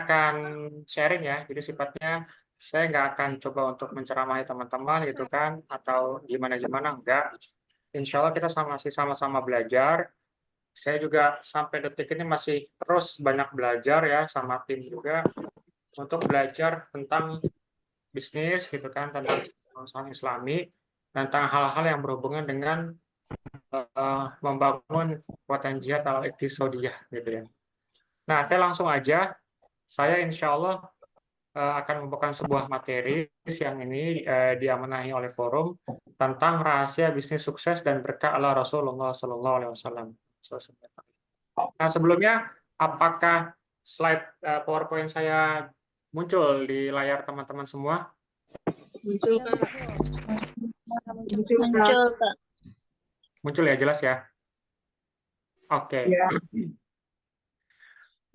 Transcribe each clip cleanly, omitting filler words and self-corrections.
akan sharing ya, jadi sifatnya saya nggak akan coba untuk menceramahi teman-teman gitu kan, atau gimana-gimana, enggak. Insya Allah kita masih sama-sama belajar. Saya juga sampai detik ini masih terus banyak belajar ya, sama tim juga, untuk belajar tentang bisnis gitu kan, tentang perusahaan Islami, tentang hal-hal yang berhubungan dengan membangun kekuatan jihad al-iqtisadiyah gitu ya. Nah, saya langsung aja, saya insya Allah akan membawakan sebuah materi yang ini diamanahi oleh forum tentang rahasia bisnis sukses dan berkah ala Rasulullah Sallallahu Alaihi Wasallam. Nah, sebelumnya, apakah slide PowerPoint saya muncul di layar teman-teman semua? Muncul, Kak. Muncul, Kak. Muncul, Kak. Muncul ya, jelas ya? Oke. Ya.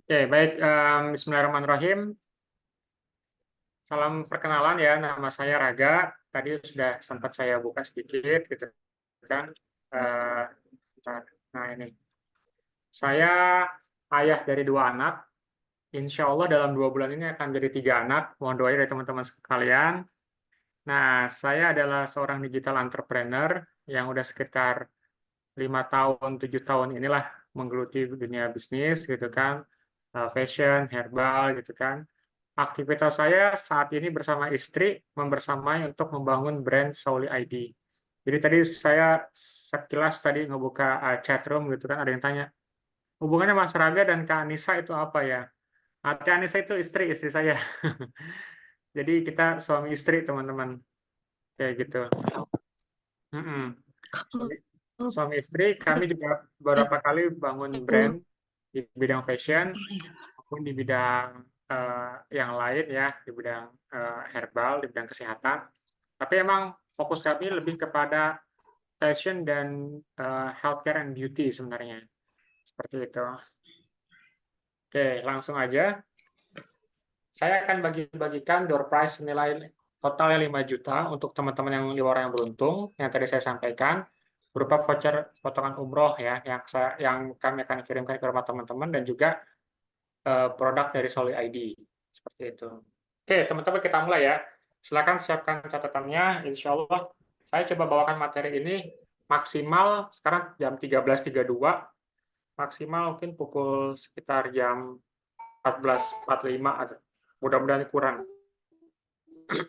Oke, baik. Bismillahirrahmanirrahim. Salam perkenalan ya, nama saya Raga. Tadi sudah sempat saya buka sedikit, gitu kan. Nah, ini. Saya ayah dari 2 anak. Insya Allah dalam 2 bulan ini akan jadi 3 anak. Mohon doanya dari teman-teman sekalian. Nah, saya adalah seorang digital entrepreneur yang udah sekitar 5 tahun, 7 tahun inilah menggeluti dunia bisnis gitu kan, fashion, herbal gitu kan. Aktivitas saya saat ini bersama istri membersamai untuk membangun brand Sauli ID. Jadi tadi saya sekilas tadi ngebuka chat room gitu kan, ada yang tanya, hubungannya Mas Raga dan Kak Anissa itu apa ya? Kak Anissa itu istri saya. Jadi kita suami istri teman-teman, kayak gitu. Suami, suami istri, kami juga beberapa kali bangun brand di bidang fashion maupun di bidang yang lain ya, di bidang herbal, di bidang kesehatan. Tapi emang fokus kami lebih kepada fashion dan healthcare and beauty sebenarnya. Seperti itu. Oke, langsung aja. Saya akan bagi-bagikan door prize senilai totalnya 5 juta untuk teman-teman yang 5 orang yang beruntung yang tadi saya sampaikan, berupa voucher potongan umroh ya yang kami akan kirimkan ke rumah teman-teman, dan juga produk dari Solid ID seperti itu. Oke, teman-teman, kita mulai ya. Silakan siapkan catatannya. Insya Allah saya coba bawakan materi ini maksimal sekarang jam 13.32, maksimal mungkin pukul sekitar jam 14.45 atau mudah-mudahan kurang.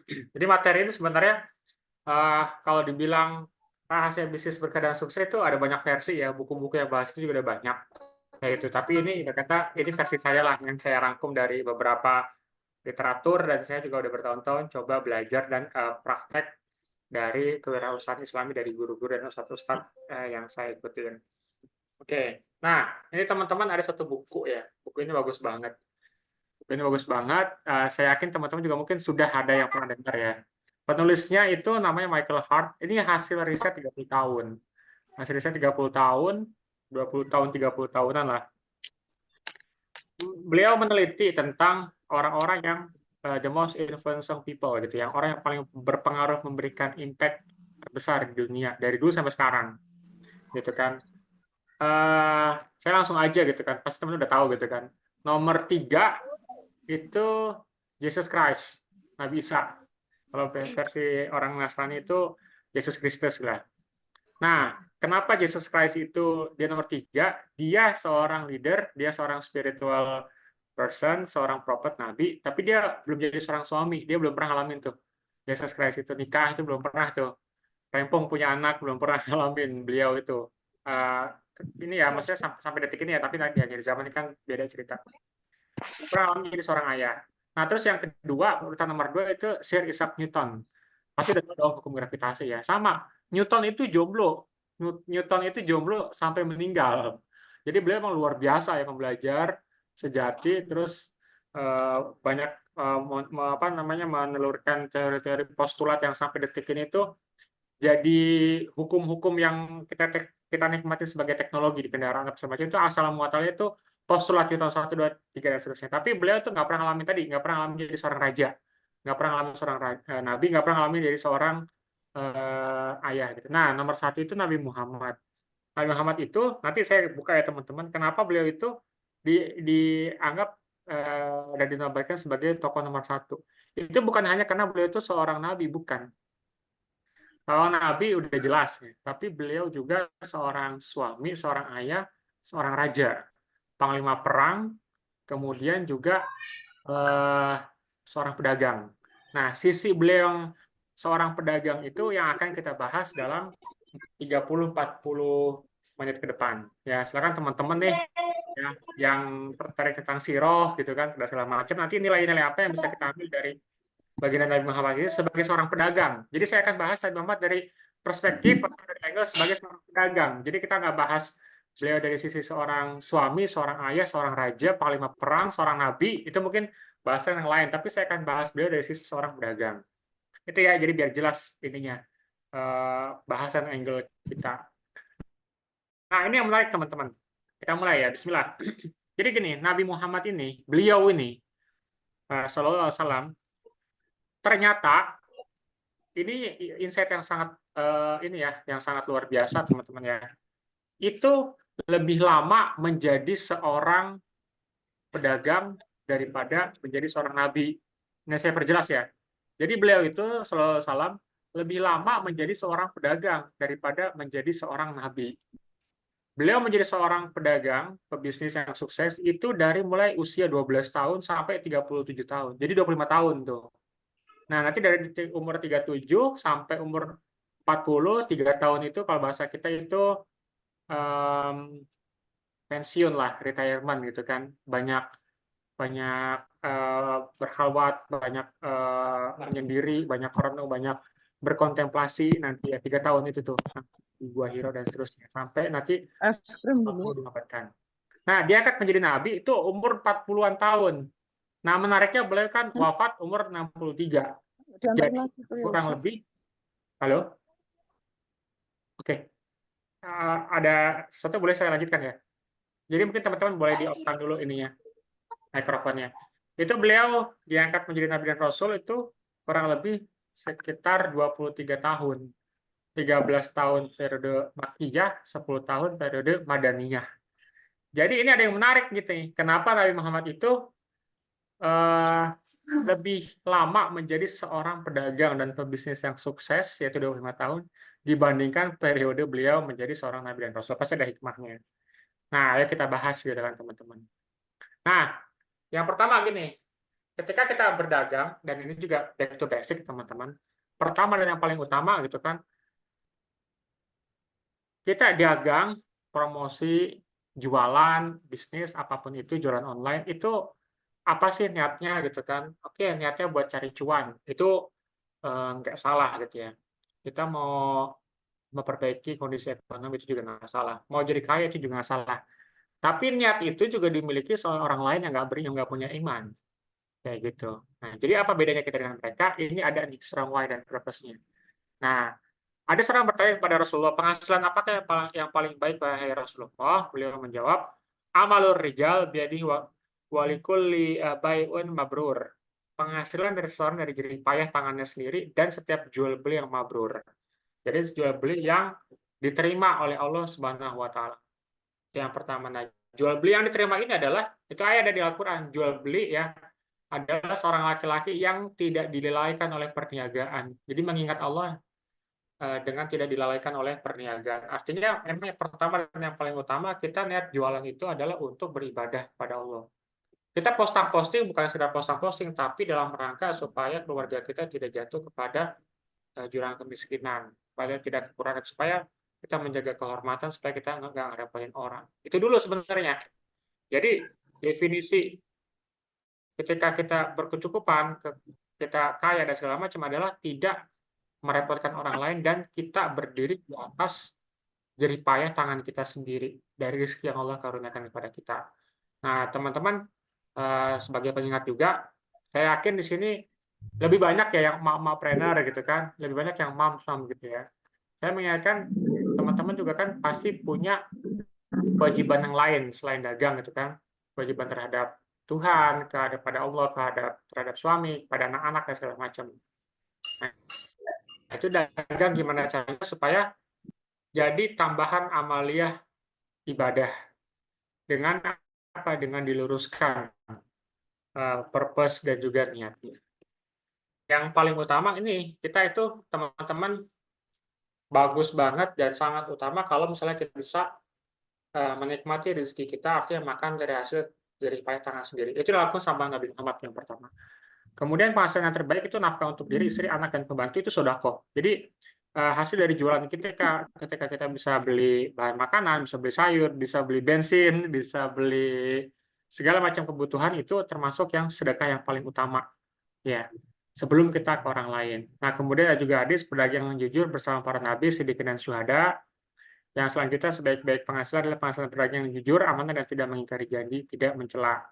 Jadi materi ini sebenarnya kalau dibilang rahasia bisnis berkah dan sukses itu ada banyak versi ya, buku-buku yang bahas itu juga ada banyak. Kayak gitu. Tapi ini kata ini versi saya lah yang saya rangkum dari beberapa literatur, dan saya juga udah bertahun-tahun coba belajar dan praktek dari kewirausahaan Islami dari guru-guru dan ustadz-ustadz yang saya ikutin. Oke. Nah, ini teman-teman ada satu buku ya. Buku ini bagus banget. Ini bagus banget. Saya yakin teman-teman juga mungkin sudah ada yang pernah dengar ya. Penulisnya itu namanya Michael Hart. Ini hasil riset 30 tahun. Hasil riset 30 tahun, 20 tahun, 30 tahunan lah. Beliau meneliti tentang orang-orang yang the most influential people gitu ya. Orang yang paling berpengaruh, memberikan impact besar di dunia dari dulu sampai sekarang. Gitu kan. Saya langsung aja gitu kan. Pasti teman-teman udah tahu gitu kan. Nomor 3 itu Jesus Christ, Nabi Isa. Kalau versi orang Nasrani itu Yesus Kristus lah. Nah, kenapa Jesus Christ itu dia nomor 3? Dia seorang leader, dia seorang spiritual person, seorang prophet, nabi, tapi dia belum jadi seorang suami. Dia belum pernah ngalamin tuh. Jesus Christ itu nikah itu belum pernah tuh. Rempong punya anak belum pernah ngalamin beliau itu. Ini ya, maksudnya sampai detik ini ya, tapi nanti ya, di zaman ini kan beda cerita. Pernah jadi seorang ayah. Nah, terus yang kedua, urutan nomor 2 itu Sir Isaac Newton. Pasti udah tahu dong hukum gravitasi ya. Sama, Newton itu jomblo. Newton itu jomblo sampai meninggal. Jadi beliau emang luar biasa ya, pembelajar sejati, terus banyak menelurkan teori-teori postulat yang sampai detik ini itu jadi hukum-hukum yang kita nikmati sebagai teknologi di kendaraan apa semacam itu, asal muasalnya itu postulat Newton 1, 2, 3 dan seterusnya. Tapi beliau tuh nggak pernah ngalamin tadi, nggak pernah ngalamin jadi seorang raja, nggak pernah ngalamin seorang nabi, nggak pernah ngalamin jadi seorang ayah gitu. Nah, nomor 1 itu Nabi Muhammad. Nabi Muhammad itu nanti saya buka ya teman-teman, kenapa beliau itu dianggap dan dinobatkan sebagai tokoh nomor 1. Itu bukan hanya karena beliau itu seorang nabi, bukan. Kalau nabi udah jelas, ya. Tapi beliau juga seorang suami, seorang ayah, seorang raja, panglima perang, kemudian juga seorang pedagang. Nah, sisi beliau yang seorang pedagang itu yang akan kita bahas dalam 30-40 menit ke depan. Ya, silakan teman-teman nih ya, yang tertarik tentang siroh gitu kan, dan segala macam. Nanti nilai-nilai apa yang bisa kita ambil dari baginda Nabi Muhammad ini sebagai seorang pedagang. Jadi saya akan bahas Nabi Muhammad dari perspektif atau dari angle sebagai seorang pedagang. Jadi kita nggak bahas beliau dari sisi seorang suami, seorang ayah, seorang raja, panglima perang, seorang nabi. Itu mungkin bahasan yang lain. Tapi saya akan bahas beliau dari sisi seorang pedagang. Itu ya, jadi biar jelas ininya bahasan angle kita. Nah, ini yang menarik teman-teman. Kita mulai ya, Bismillah. Jadi gini, Nabi Muhammad ini, beliau ini, Sallallahu Alaihi Wasallam, ternyata ini insight yang sangat ini ya, yang sangat luar biasa teman-teman ya. Itu lebih lama menjadi seorang pedagang daripada menjadi seorang nabi. Ini saya perjelas ya. Jadi beliau itu Sallallahu Alaihi Wasallam lebih lama menjadi seorang pedagang daripada menjadi seorang nabi. Beliau menjadi seorang pedagang, pebisnis yang sukses itu dari mulai usia 12 tahun sampai 37 tahun. Jadi 25 tahun tuh. Nah, nanti dari umur 37 sampai umur 40, 3 tahun itu kalau bahasa kita itu pensiun lah, retirement gitu kan. Banyak berkhalwat, banyak menyendiri, banyak merenung, banyak berkontemplasi nanti ya 3 tahun itu tuh di Gua Hiro dan seterusnya sampai nanti Es krim dulu. dinobatkan. Nah, dia akan menjadi nabi itu umur 40-an tahun. Nah, menariknya beliau kan wafat umur 63. Diantarin Jadi lagi ke kurang Yosa. lebih, halo, oke, ada sesuatu boleh saya lanjutkan ya. Jadi mungkin teman-teman boleh di-off-kan dulu ininya, mikrofonnya. Itu beliau diangkat menjadi nabi dan rasul itu kurang lebih sekitar 23 tahun. 13 tahun periode Makkiyah, 10 tahun periode Madaniyah. Jadi ini ada yang menarik gitu nih. Kenapa Nabi Muhammad itu lebih lama menjadi seorang pedagang dan pebisnis yang sukses, yaitu 25 tahun, dibandingkan periode beliau menjadi seorang Nabi dan Rasul. Pasti ada hikmahnya. Nah, ayo kita bahas gitu kan teman-teman. Nah, yang pertama gini, ketika kita berdagang, dan ini juga back to basic teman-teman, pertama dan yang paling utama gitu kan, kita dagang, promosi, jualan, bisnis, apapun itu, jualan online, itu apa sih niatnya gitu kan? Oke, niatnya buat cari cuan. Itu nggak salah gitu ya. Kita mau memperbaiki kondisi ekonomi itu juga nggak salah. Mau jadi kaya itu juga nggak salah. Tapi niat itu juga dimiliki oleh orang lain yang nggak punya iman. Kayak gitu. Nah, jadi apa bedanya kita dengan mereka? Ini ada nih strong why dan purpose-nya. Nah, ada seorang bertanya kepada Rasulullah, penghasilan apakah yang paling baik, wahai Rasulullah? Beliau menjawab, amalur rijal biadihi walikulli bai'un mabrur. Penghasilan dari seseorang dari jerih payah tangannya sendiri dan setiap jual beli yang mabrur. Jadi jual beli yang diterima oleh Allah Subhanahu wa taala. Yang pertama, nah, jual beli yang diterima ini adalah itu ayat ada di Al-Qur'an, jual beli ya adalah seorang laki-laki yang tidak dilalaikan oleh perniagaan. Jadi mengingat Allah dengan tidak dilalaikan oleh perniagaan. Artinya memang yang pertama dan yang paling utama kita niat jualan itu adalah untuk beribadah pada Allah. Kita posting bukan sekedar posting, tapi dalam rangka supaya keluarga kita tidak jatuh kepada jurang kemiskinan, supaya tidak kekurangan, supaya kita menjaga kehormatan, supaya kita nggak ngerepotin orang. Itu dulu sebenarnya. Jadi definisi ketika kita berkecukupan, kita kaya dan segala macam adalah tidak merepotkan orang lain dan kita berdiri di atas jerih payah tangan kita sendiri dari rezeki yang Allah karuniakan kepada kita. Nah, teman-teman sebagai pengingat juga, saya yakin di sini lebih banyak ya yang mom-mompreneur gitu kan, lebih banyak yang mom gitu ya. Saya mengingatkan teman-teman juga kan pasti punya kewajiban yang lain selain dagang gitu kan, kewajiban terhadap Tuhan, kepada Allah, terhadap suami, kepada anak-anak dan segala macam. Nah, itu dagang gimana caranya supaya jadi tambahan amaliyah ibadah dengan apa? Dengan diluruskan. purpose dan juga niatnya. Yang paling utama ini kita itu teman-teman bagus banget dan sangat utama kalau misalnya kita bisa menikmati rezeki kita, artinya makan dari hasil dari payah tangan sendiri. Itu dilakukan sama Nabi Muhammad yang pertama. Kemudian penghasilan yang terbaik itu nafkah untuk diri, istri, anak, dan pembantu itu sodako. Jadi hasil dari jualan kita ketika kita bisa beli bahan makanan, bisa beli sayur, bisa beli bensin, bisa beli segala macam kebutuhan itu termasuk yang sedekah yang paling utama. Ya, sebelum kita ke orang lain. Nah, kemudian ada juga hadis pedagang yang jujur bersama para nabi, siddiqin dan syuhada. Yang selanjutnya sebaik-baik penghasilan adalah penghasilan pedagang yang jujur, amanah dan tidak mengingkari janji, tidak mencela.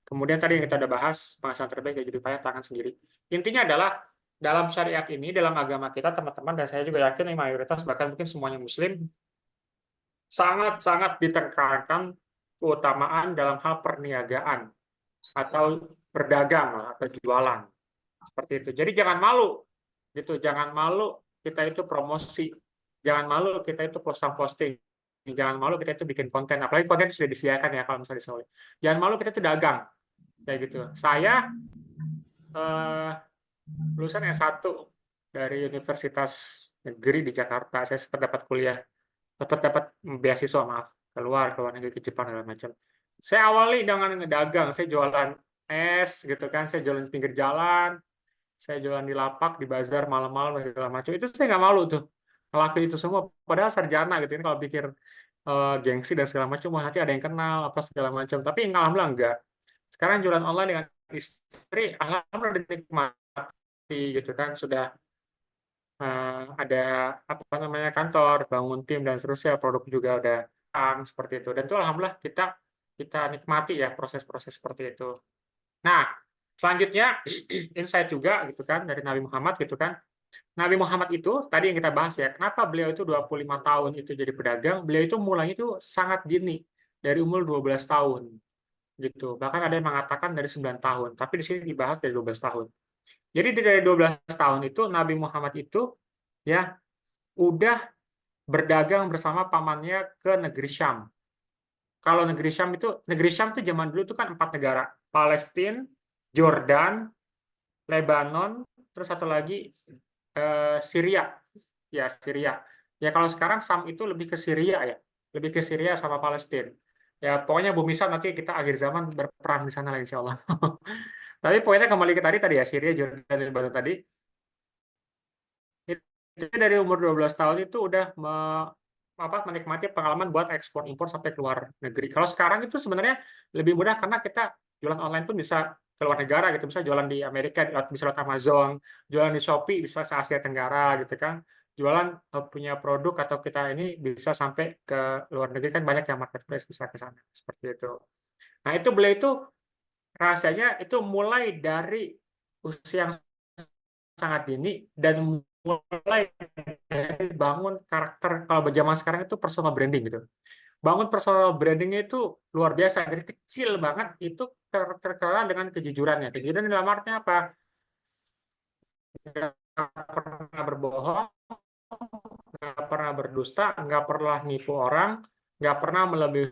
Kemudian tadi yang kita udah bahas, penghasilan terbaik ya jadi payah tangan sendiri. Intinya adalah dalam syariat ini, dalam agama kita, teman-teman, dan saya juga yakin mayoritas, bahkan mungkin semuanya muslim, sangat-sangat ditekankan keutamaan dalam hal perniagaan atau berdagang atau jualan. Seperti itu. Jadi jangan malu, gitu. Jangan malu kita itu promosi, jangan malu kita itu posting, jangan malu kita itu bikin konten. Apalagi konten sudah disediakan ya kalau misalnya di jangan malu kita itu dagang, kayak gitu. Saya lulusan S1 dari Universitas Negeri di Jakarta. Saya sempat dapat kuliah, dapat beasiswa maaf, keluar negeri ke Jepang dan macam. Saya awali dengan ngedagang, saya jualan es gitu kan, saya jualan di pinggir jalan, saya jualan di lapak, di bazar malam-malam segala macam. Itu saya nggak malu tuh ngelakuin itu semua. Padahal sarjana gitu kan kalau pikir gengsi dan segala macam, wah nanti ada yang kenal apa segala macam. Tapi alhamdulillah enggak. Sekarang jualan online dengan istri, alhamdulillah dinikmati gitu kan. Sudah ada apa namanya kantor, bangun tim dan seterusnya, produk juga udah seperti itu. Dan itu alhamdulillah kita nikmati ya proses-proses seperti itu. Nah, selanjutnya insight juga gitu kan dari Nabi Muhammad gitu kan. Nabi Muhammad itu tadi yang kita bahas ya, kenapa beliau itu 25 tahun itu jadi pedagang, beliau itu mulainya itu sangat dini, dari umur 12 tahun gitu. Bahkan ada yang mengatakan dari 9 tahun, tapi di sini dibahas dari 12 tahun. Jadi dari 12 tahun itu Nabi Muhammad itu ya udah berdagang bersama pamannya ke negeri Syam. Kalau negeri Syam itu zaman dulu itu kan 4 negara, Palestina, Jordan, Lebanon, terus satu lagi Syria. Ya, Syria. Ya kalau sekarang Syam itu lebih ke Syria ya. Lebih ke Syria sama Palestina. Ya pokoknya Bumi Syam nanti kita akhir zaman berperang di sana lah insya Allah. Tapi poinnya kembali ke tadi ya, Syria, Jordan, dan Lebanon tadi. Itu dari umur 12 tahun itu udah menikmati pengalaman buat ekspor impor sampai ke luar negeri. Kalau sekarang itu sebenarnya lebih mudah karena kita jualan online pun bisa ke luar negara gitu, bisa jualan di Amerika bisa lewat Amazon, jualan di Shopee bisa se Asia Tenggara gitu kan, jualan punya produk atau kita ini bisa sampai ke luar negeri kan banyak yang marketplace bisa ke sana seperti itu. Nah itu beliau itu rahasianya itu mulai dari usia yang sangat dini dan mulai dari bangun karakter. Kalau zaman sekarang itu personal branding gitu, bangun personal brandingnya itu luar biasa dari kecil banget. Itu terkenal dengan kejujurannya. Kejujuran dalam artinya apa? Nggak pernah berbohong, nggak pernah berdusta, nggak pernah nipu orang, nggak pernah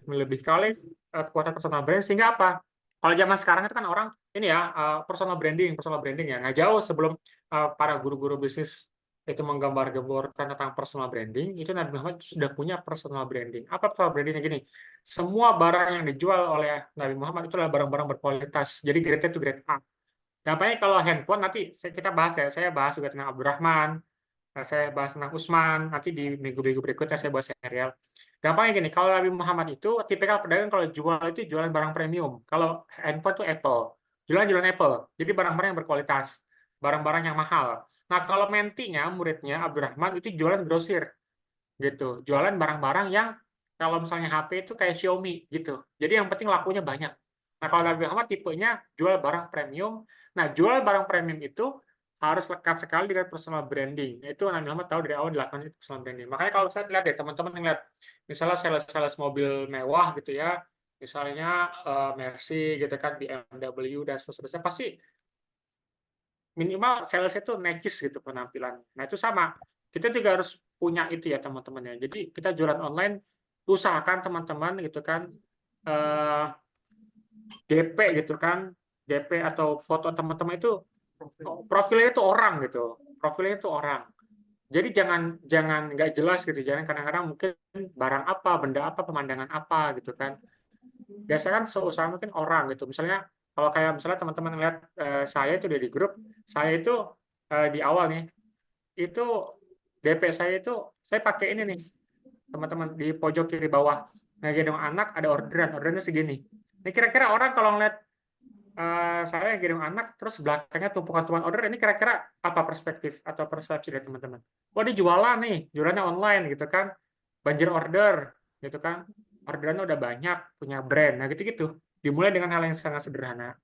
melebih kali kekuatan personal brand. Sehingga apa? Kalau zaman sekarang itu kan orang ini ya personal branding ya. Nggak jauh sebelum para guru-guru bisnis itu menggambar-gemborkan tentang personal branding, itu Nabi Muhammad sudah punya personal branding. Apa personal brandingnya gini? Semua barang yang dijual oleh Nabi Muhammad itu adalah barang-barang berkualitas. Jadi grade-nya itu grade A. Gampangnya kalau handphone nanti kita bahas ya. Saya bahas juga tentang Abdurrahman, saya bahas tentang Usman, nanti di minggu-minggu berikutnya saya bahas serial. Gampangnya gini, kalau Nabi Muhammad itu tipikal pedagang kalau jual itu jualan barang premium. Kalau handphone itu Apple, jualan Apple. Jadi barang-barang yang berkualitas, barang-barang yang mahal. Nah, kalau mentinya, muridnya Abdurrahman itu jualan grosir, gitu. Jualan barang-barang yang kalau misalnya HP itu kayak Xiaomi, gitu. Jadi yang penting lakunya banyak. Nah, kalau Nabi Muhammad tipenya jual barang premium. Nah, jual barang premium itu harus lekat sekali dengan personal branding. Itu Nabi Muhammad tahu dari awal dilakukan itu personal branding. Makanya kalau saya lihat deh, teman-teman lihat, misalnya sales mobil mewah gitu ya, misalnya Mercy gitu kan, BMW dan seterusnya, pasti minimal sales itu necis gitu penampilan. Nah itu sama, kita juga harus punya itu ya teman-teman ya. Jadi kita jualan online, usahakan teman-teman gitu kan, DP gitu kan, DP atau foto teman-teman itu profilnya itu orang gitu. Profilnya itu orang. Jadi jangan jangan nggak jelas gitu. Jangan kadang-kadang mungkin barang apa, benda apa, pemandangan apa gitu kan. Biasanya kan seusaha mungkin orang gitu. Misalnya kalau kayak misalnya teman-teman lihat saya itu di grup, saya itu di awal nih itu DP saya itu saya pakai ini nih teman-teman di pojok kiri bawah ngegendong anak ada orderannya segini. Ini kira-kira orang kalau ngeliat saya yang gendong anak terus belakangnya tumpukan-tumpukan order ini kira-kira apa perspektif atau persepsi dari teman-teman? Wah dia jualan nih, jualannya online gitu kan, banjir order gitu kan, orderannya udah banyak, punya brand, nah gitu-gitu. Dimulai dengan hal yang sangat sederhana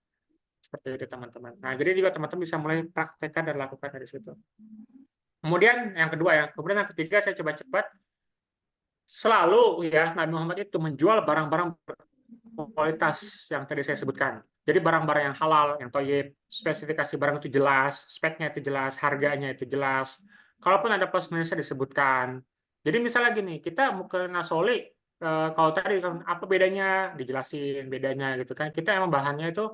seperti itu teman-teman. Nah jadi juga teman-teman bisa mulai praktekkan dan lakukan dari situ. Kemudian yang kedua ya, kemudian yang ketiga saya coba cepat. Selalu ya Nabi Muhammad itu menjual barang-barang kualitas yang tadi saya sebutkan. Jadi barang-barang yang halal, yang toyib, spesifikasi barang itu jelas, speknya itu jelas, harganya itu jelas. Kalaupun ada plus minusnya disebutkan. Jadi misalnya gini, kita mau ke Nasoli, kalau tadi kan apa bedanya, dijelasin bedanya gitu kan. Kita emang bahannya itu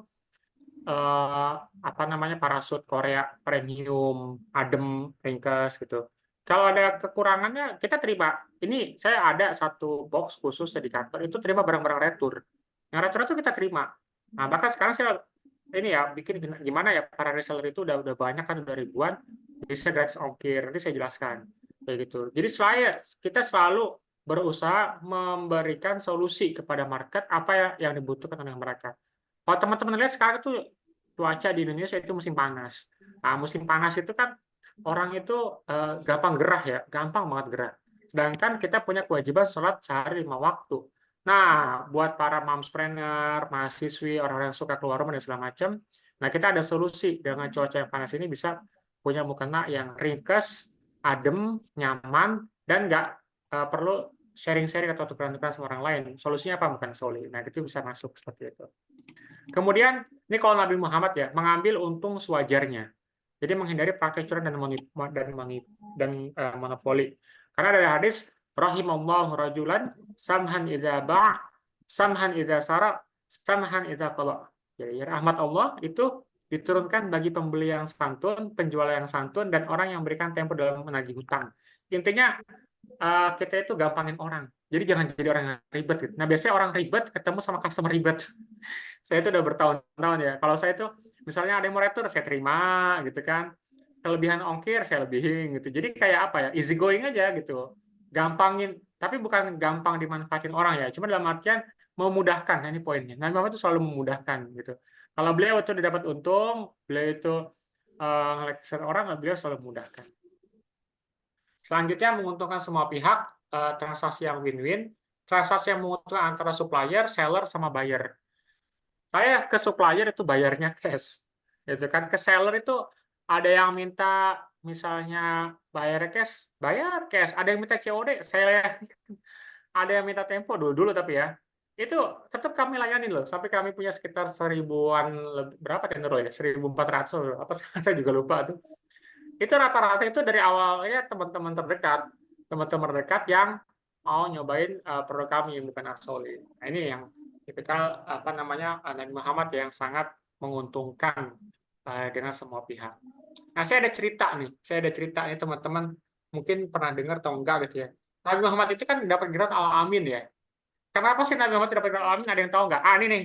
apa namanya parasut Korea premium, adem, ringkes gitu. Kalau ada kekurangannya kita terima. Ini saya ada satu box khusus di kantor itu terima barang-barang retur. Yang retur itu kita terima. Nah bahkan sekarang saya ini ya bikin gimana ya para reseller itu udah banyak kan udah ribuan bisa gratis ongkir. Nanti saya jelaskan kayak gitu. Jadi kita selalu berusaha memberikan solusi kepada market apa yang dibutuhkan oleh mereka. Kalau teman-teman lihat sekarang itu cuaca di Indonesia itu musim panas. Nah, musim panas itu kan orang itu gampang gerah ya, gampang banget gerah. Sedangkan kita punya kewajiban sholat sehari 5 waktu. Nah, buat para momspreneur, mahasiswi, orang-orang yang suka keluar rumah dan segala macam, nah kita ada solusi dengan cuaca yang panas ini bisa punya mukena yang ringkes, adem, nyaman, dan nggak perlu sharing-sharing atau tukeran-tukeran sama orang lain. Solusinya apa? Bukan soli. Nah, itu bisa masuk seperti itu. Kemudian, ini kalau Nabi Muhammad ya, mengambil untung sewajarnya. Jadi menghindari praktek curang dan monopoli. Karena dari hadis, rahimallahu rajulan samhan idza ba' samhan idza sara samhan idza qala. Jadi rahmat Allah itu diturunkan bagi pembeli yang santun, penjual yang santun, dan orang yang berikan tempo dalam menagih hutang. Intinya kita itu gampangin orang. Jadi jangan jadi orang yang ribet. Gitu. Nah biasanya orang ribet ketemu sama customer ribet. Saya itu udah bertahun-tahun ya. Kalau saya itu misalnya ada yang mau retur saya terima gitu kan. Kelebihan ongkir saya lebihin gitu. Jadi kayak apa ya? Easy going aja gitu. Gampangin, tapi bukan gampang dimanfaatin orang ya. Cuma dalam artian memudahkan. Nah, ini poinnya. Nabi Muhammad itu selalu memudahkan gitu. Kalau beliau itu dapat untung, beliau itu ngeleksin orang, beliau selalu memudahkan. Selanjutnya menguntungkan semua pihak, transaksi yang win-win, transaksi yang menguntungkan antara supplier, seller, sama buyer. Saya ke supplier itu bayarnya cash, gitu kan. Ke seller itu ada yang minta misalnya bayar cash, bayar cash. Ada yang minta COD, saya ada yang minta tempo dulu tapi ya. Itu tetap kami layani loh, sampai kami punya sekitar 1000-an berapa tender ya? 1400 apa saya juga lupa tuh. Itu rata-rata itu dari awalnya teman-teman terdekat yang mau nyobain produk kami bukan Asoli. Nah, ini yang tipikal apa namanya Nabi Muhammad yang sangat menguntungkan dengan semua pihak. Nah, saya ada cerita nih teman-teman mungkin pernah dengar atau enggak gitu ya. Nabi Muhammad itu kan dapat gelar Al-Amin ya. Kenapa sih Nabi Muhammad dapat gelar Al-Amin? Ada yang tahu nggak? Ah, ini nih.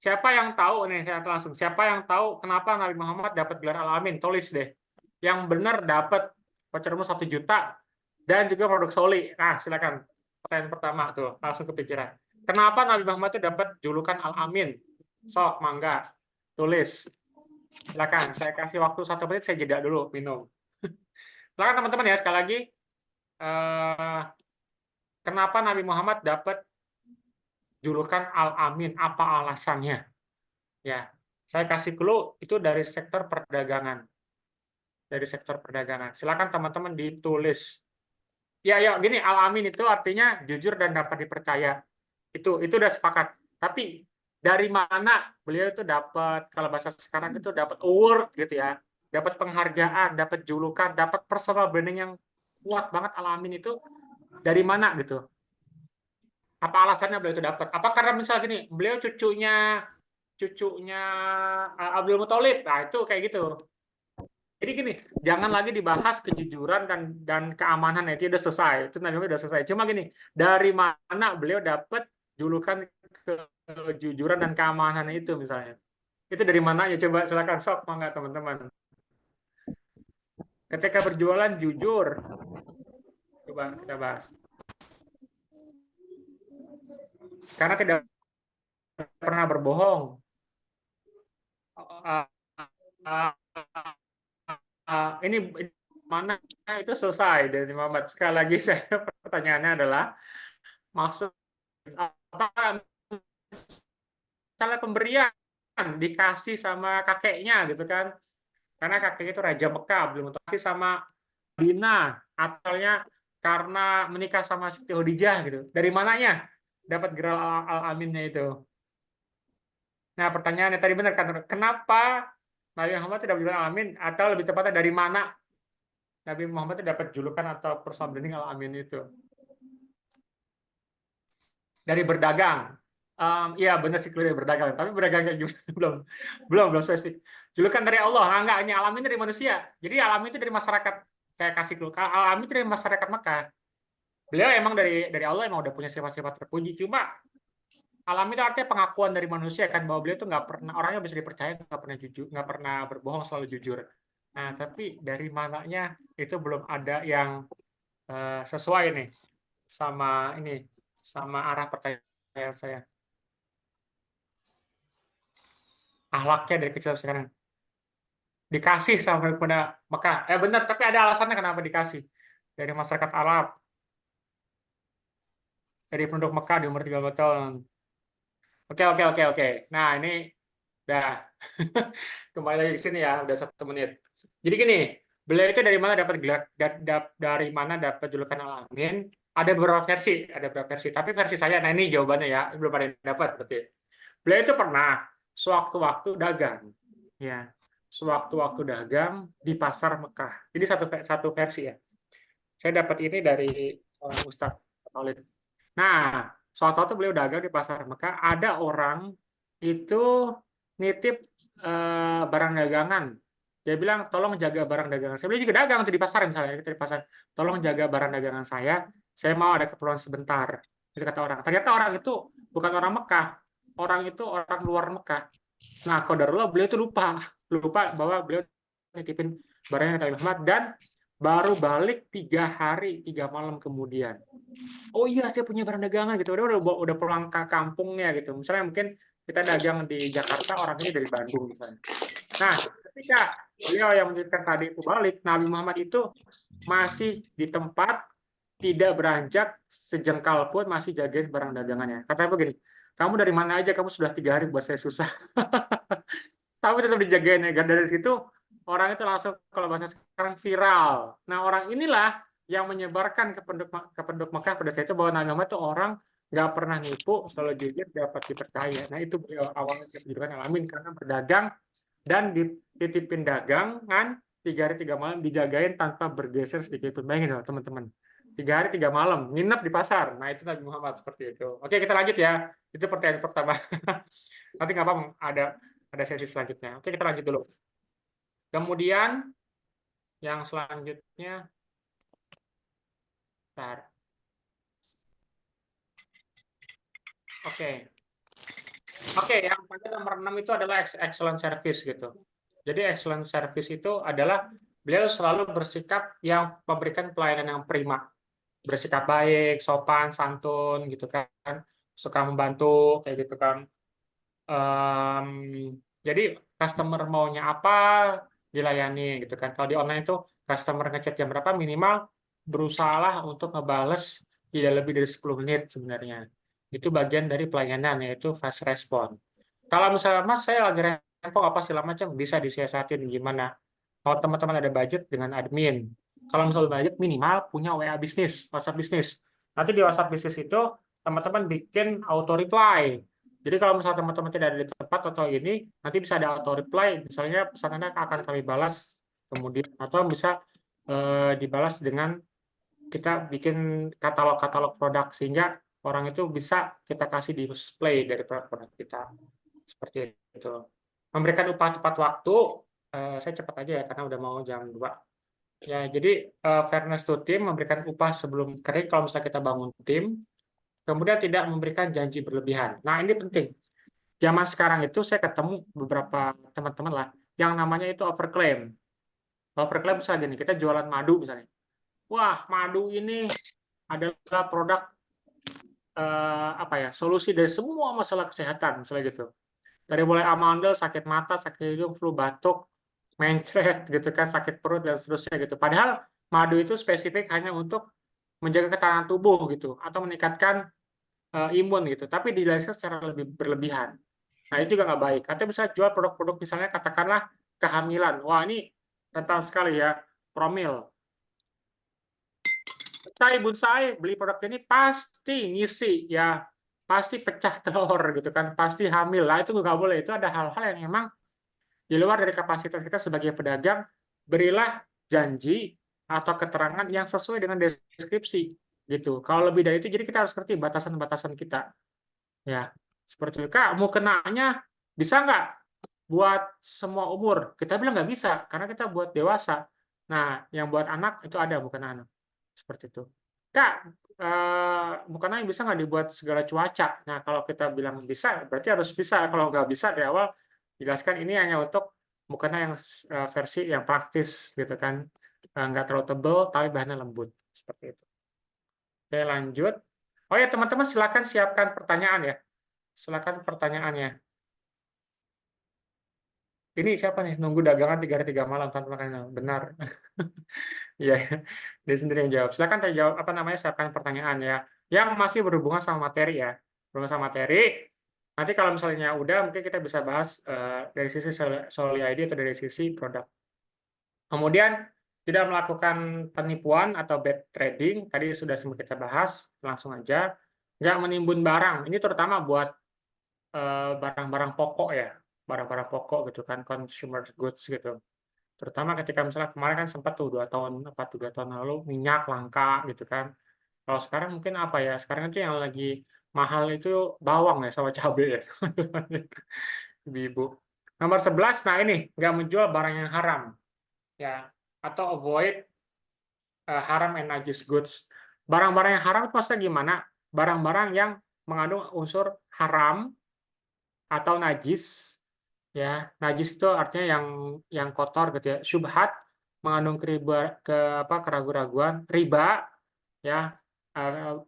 Siapa yang tahu nih saya langsung. Siapa yang tahu kenapa Nabi Muhammad dapat gelar Al-Amin? Tulis deh. Yang benar dapat voucher 1 juta dan juga produk Soli. Nah, silakan. Pertanyaan pertama tuh, langsung kepikiran. Kenapa Nabi Muhammad itu dapat julukan Al-Amin? Sok, mangga. Tulis. Silakan, saya kasih waktu 1 menit, saya jeda dulu, minum. Silakan teman-teman ya, sekali lagi. Kenapa Nabi Muhammad dapat julukan Al-Amin? Apa alasannya? Ya, saya kasih clue, itu dari sektor perdagangan. Dari sektor perdagangan. Silakan teman-teman ditulis. Ya, ya, gini, Al-Amin itu artinya jujur dan dapat dipercaya. Itu udah sepakat. Tapi dari mana beliau itu dapat, kalau bahasa sekarang itu dapat award gitu ya, dapat penghargaan, dapat julukan, dapat personal branding yang kuat banget Al-Amin itu dari mana gitu? Apa alasannya beliau itu dapat? Apa karena misalnya gini, beliau cucunya cucunya Abdul Muthalib. Nah, itu kayak gitu. Jadi gini, jangan lagi dibahas kejujuran dan keamanan, itu udah selesai. Itu Nabi Muhammad udah selesai. Cuma gini, dari mana beliau dapat julukan kejujuran dan keamanan itu misalnya. Itu dari mana ya, coba silakan sok mangga teman-teman. Ketika berjualan jujur. Coba kita bahas. Karena tidak pernah berbohong. Ini mana itu selesai dari Muhammad. Sekali lagi saya pertanyaannya adalah maksud apa, misalnya pemberian dikasih sama kakeknya gitu kan, karena kakeknya itu Raja Mekah, belum kasih sama Dina, asalnya karena menikah sama Siti Khadijah gitu. Dari mananya dapat geral al-aminnya itu? Nah, pertanyaannya tadi benar kan, kenapa Nabi Muhammad tidak bilang al-amin, atau lebih tepatnya dari mana Nabi Muhammad itu dapat julukan atau personal branding al-amin itu? Dari berdagang. Iya benar sih, dari berdagang, tapi berdagang kayak gimana? belum spesifik. Julukan dari Allah. Enggak, ini alamin dari manusia. Jadi alamin itu dari masyarakat. Saya kasih clue, alamin itu dari masyarakat Mekah. Beliau emang dari Allah emang udah punya sifat-sifat terpuji. Cuma alamin itu artinya pengakuan dari manusia kan, bahwa beliau itu nggak pernah, orangnya bisa dipercaya, nggak pernah jujur, nggak pernah berbohong, selalu jujur. Nah, tapi dari mananya itu belum ada yang sesuai nih sama ini, sama arah pertanyaan saya. Ahlaknya dari kecil sekarang dikasih sama pada Mekah. Benar, tapi ada alasannya kenapa dikasih dari masyarakat Arab, dari penduduk Mekah di umur 30 tahun. Oke. Nah, ini udah kembali lagi ke sini ya, udah 1 menit. Jadi gini, beliau itu dari mana dapat gelar, dari mana dapat julukan Al-Amin? Ada beberapa versi, tapi versi saya, nah ini jawabannya ya, belum ada yang dapat berarti. Beliau itu pernah sewaktu-waktu dagang, ya, sewaktu-waktu dagang di pasar Mekah. Jadi satu versi ya. Saya dapat ini dari Ustadz Khalid. Nah, suatu waktu beliau dagang di pasar Mekah, ada orang itu nitip barang dagangan. Dia bilang, tolong jaga barang dagangan. Saya juga dagang tuh di pasar misalnya, di pasar. Tolong jaga barang dagangan saya mau ada keperluan sebentar. Itu kata orang. Ternyata orang itu bukan orang Mekah, orang itu orang luar Mekah. Nah, qadarullah beliau itu lupa bahwa beliau nitipin barangnya Nabi Muhammad, dan baru balik 3 hari 3 malam kemudian. Oh iya, saya punya barang dagangan gitu. Udah pulang ke kampungnya gitu. Misalnya mungkin kita dagang di Jakarta, orang ini dari Bandung misalnya. Nah, ketika beliau yang menitipkan tadi itu balik, Nabi Muhammad itu masih di tempat, tidak beranjak sejengkal pun, masih jagain barang dagangannya. Katanya begini, kamu dari mana aja, kamu sudah 3 hari buat saya susah. Tapi tetap dijagain ya. Dari situ orang itu langsung, kalau bahasa sekarang, viral. Nah, orang inilah yang menyebarkan ke penduduk Mekah pada saat itu bahwa Nabi Muhammad itu orang nggak pernah nipu, selalu jujur, dapat dipercaya. Nah, itu beliau awalnya dijulukan Al-Amin karena berdagang dan dititipin dagangan 3 hari 3 malam, dijagain tanpa bergeser sedikit pun. Bayangin loh teman-teman, 3 hari 3 malam nginep di pasar. Nah, itu Nabi Muhammad seperti itu. Oke, kita lanjut ya. Itu pertanyaan pertama. Nanti nggak apa, ada sesi selanjutnya. Oke, kita lanjut dulu. Kemudian yang selanjutnya, bentar. Oke, yang pada nomor 6 itu adalah excellent service gitu. Jadi excellent service itu adalah beliau selalu bersikap yang memberikan pelayanan yang prima, bersikap baik, sopan, santun gitu kan, suka membantu kayak gitu kan. Jadi customer maunya apa dilayani gitu kan. Kalau di online itu customer ngechat jam berapa, minimal berusahalah untuk ngebales tidak lebih dari 10 menit sebenarnya. Itu bagian dari pelayanan, yaitu fast respon. Kalau misalnya Mas, saya lagi rempong apa segala macam, bisa disiasatin gimana. Kalau teman-teman ada budget dengan admin. Kalau misalnya budget, minimal punya WA bisnis, WhatsApp bisnis. Nanti di WhatsApp bisnis itu teman-teman bikin auto reply. Jadi kalau misalnya teman-teman tidak ada di tempat atau ini, nanti bisa ada auto reply. Misalnya pesan Anda akan kami balas kemudian, atau bisa dibalas dengan kita bikin katalog-katalog produk, sehingga orang itu bisa kita kasih di display dari produk-produk kita. Seperti itu. Memberikan upah tepat waktu, saya cepat aja ya karena udah mau jam 2. Ya, jadi fairness to tim, memberikan upah sebelum kering kalau misalnya kita bangun tim, kemudian tidak memberikan janji berlebihan. Nah, ini penting. Zaman sekarang itu saya ketemu beberapa teman-teman lah, yang namanya itu overclaim. Overclaim misalnya gini, kita jualan madu misalnya. Wah, madu ini adalah produk apa ya, solusi dari semua masalah kesehatan, misalnya gitu. Dari mulai amandel, sakit mata, sakit hidung, flu, batuk, mencret, gitu kan, sakit perut dan seterusnya gitu. Padahal madu itu spesifik hanya untuk menjaga ketahanan tubuh gitu, atau meningkatkan imun gitu. Tapi dijelaskan secara lebih berlebihan. Nah, itu juga nggak baik. Atau bisa jual produk-produk misalnya katakanlah kehamilan. Wah, ini rentan sekali ya, promil. Ibu saya beli produk ini pasti ngisi ya, pasti pecah telur gitu kan, pasti hamil. Lah itu nggak boleh. Itu ada hal-hal yang memang di luar dari kapasitas kita sebagai pedagang. Berilah janji atau keterangan yang sesuai dengan deskripsi gitu. Kalau lebih dari itu, jadi kita harus ngerti batasan-batasan kita. Ya, seperti itu. Kak, mau kenanya bisa nggak buat semua umur? Kita bilang nggak bisa, karena kita buat dewasa. Nah, yang buat anak itu ada, bukan anak. Seperti itu. Kak, mukena bisa nggak dibuat segala cuaca? Nah, kalau kita bilang bisa, berarti harus bisa. Kalau nggak bisa, di awal jelaskan ini hanya untuk mukena yang versi yang praktis, gitu kan. Nggak terlalu tebal, tapi bahannya lembut. Seperti itu. Oke, lanjut. Oh ya, teman-teman silakan siapkan pertanyaan ya. Silakan pertanyaannya. Ini siapa nih? Nunggu dagangan 3 hari 3 malam tanpa makan. Benar. Iya, dia sendiri yang jawab. Silakan tanya jawab apa namanya, siapkan pertanyaan ya. Yang masih berhubungan sama materi ya. Berhubungan sama materi. Nanti kalau misalnya udah, mungkin kita bisa bahas dari sisi Solid ID atau dari sisi produk. Kemudian tidak melakukan penipuan atau bad trading. Tadi sudah sempat kita bahas. Langsung aja. Nggak menimbun barang. Ini terutama buat barang-barang pokok ya. Barang-barang pokok gitu kan. Consumer goods gitu. Terutama ketika misalnya kemarin kan sempat tuh 2 tahun lalu minyak langka gitu kan. Kalau sekarang mungkin apa ya? Sekarang itu yang lagi mahal itu bawang ya sama cabai ya. Ibu-ibu. Nomor 11, nah ini nggak menjual barang yang haram ya, atau avoid haram and najis goods. Barang-barang yang haram itu maksudnya gimana? Barang-barang yang mengandung unsur haram atau najis ya. Najis itu artinya yang kotor gitu ya. Syubhat mengandung keraguan-raguan, riba ya,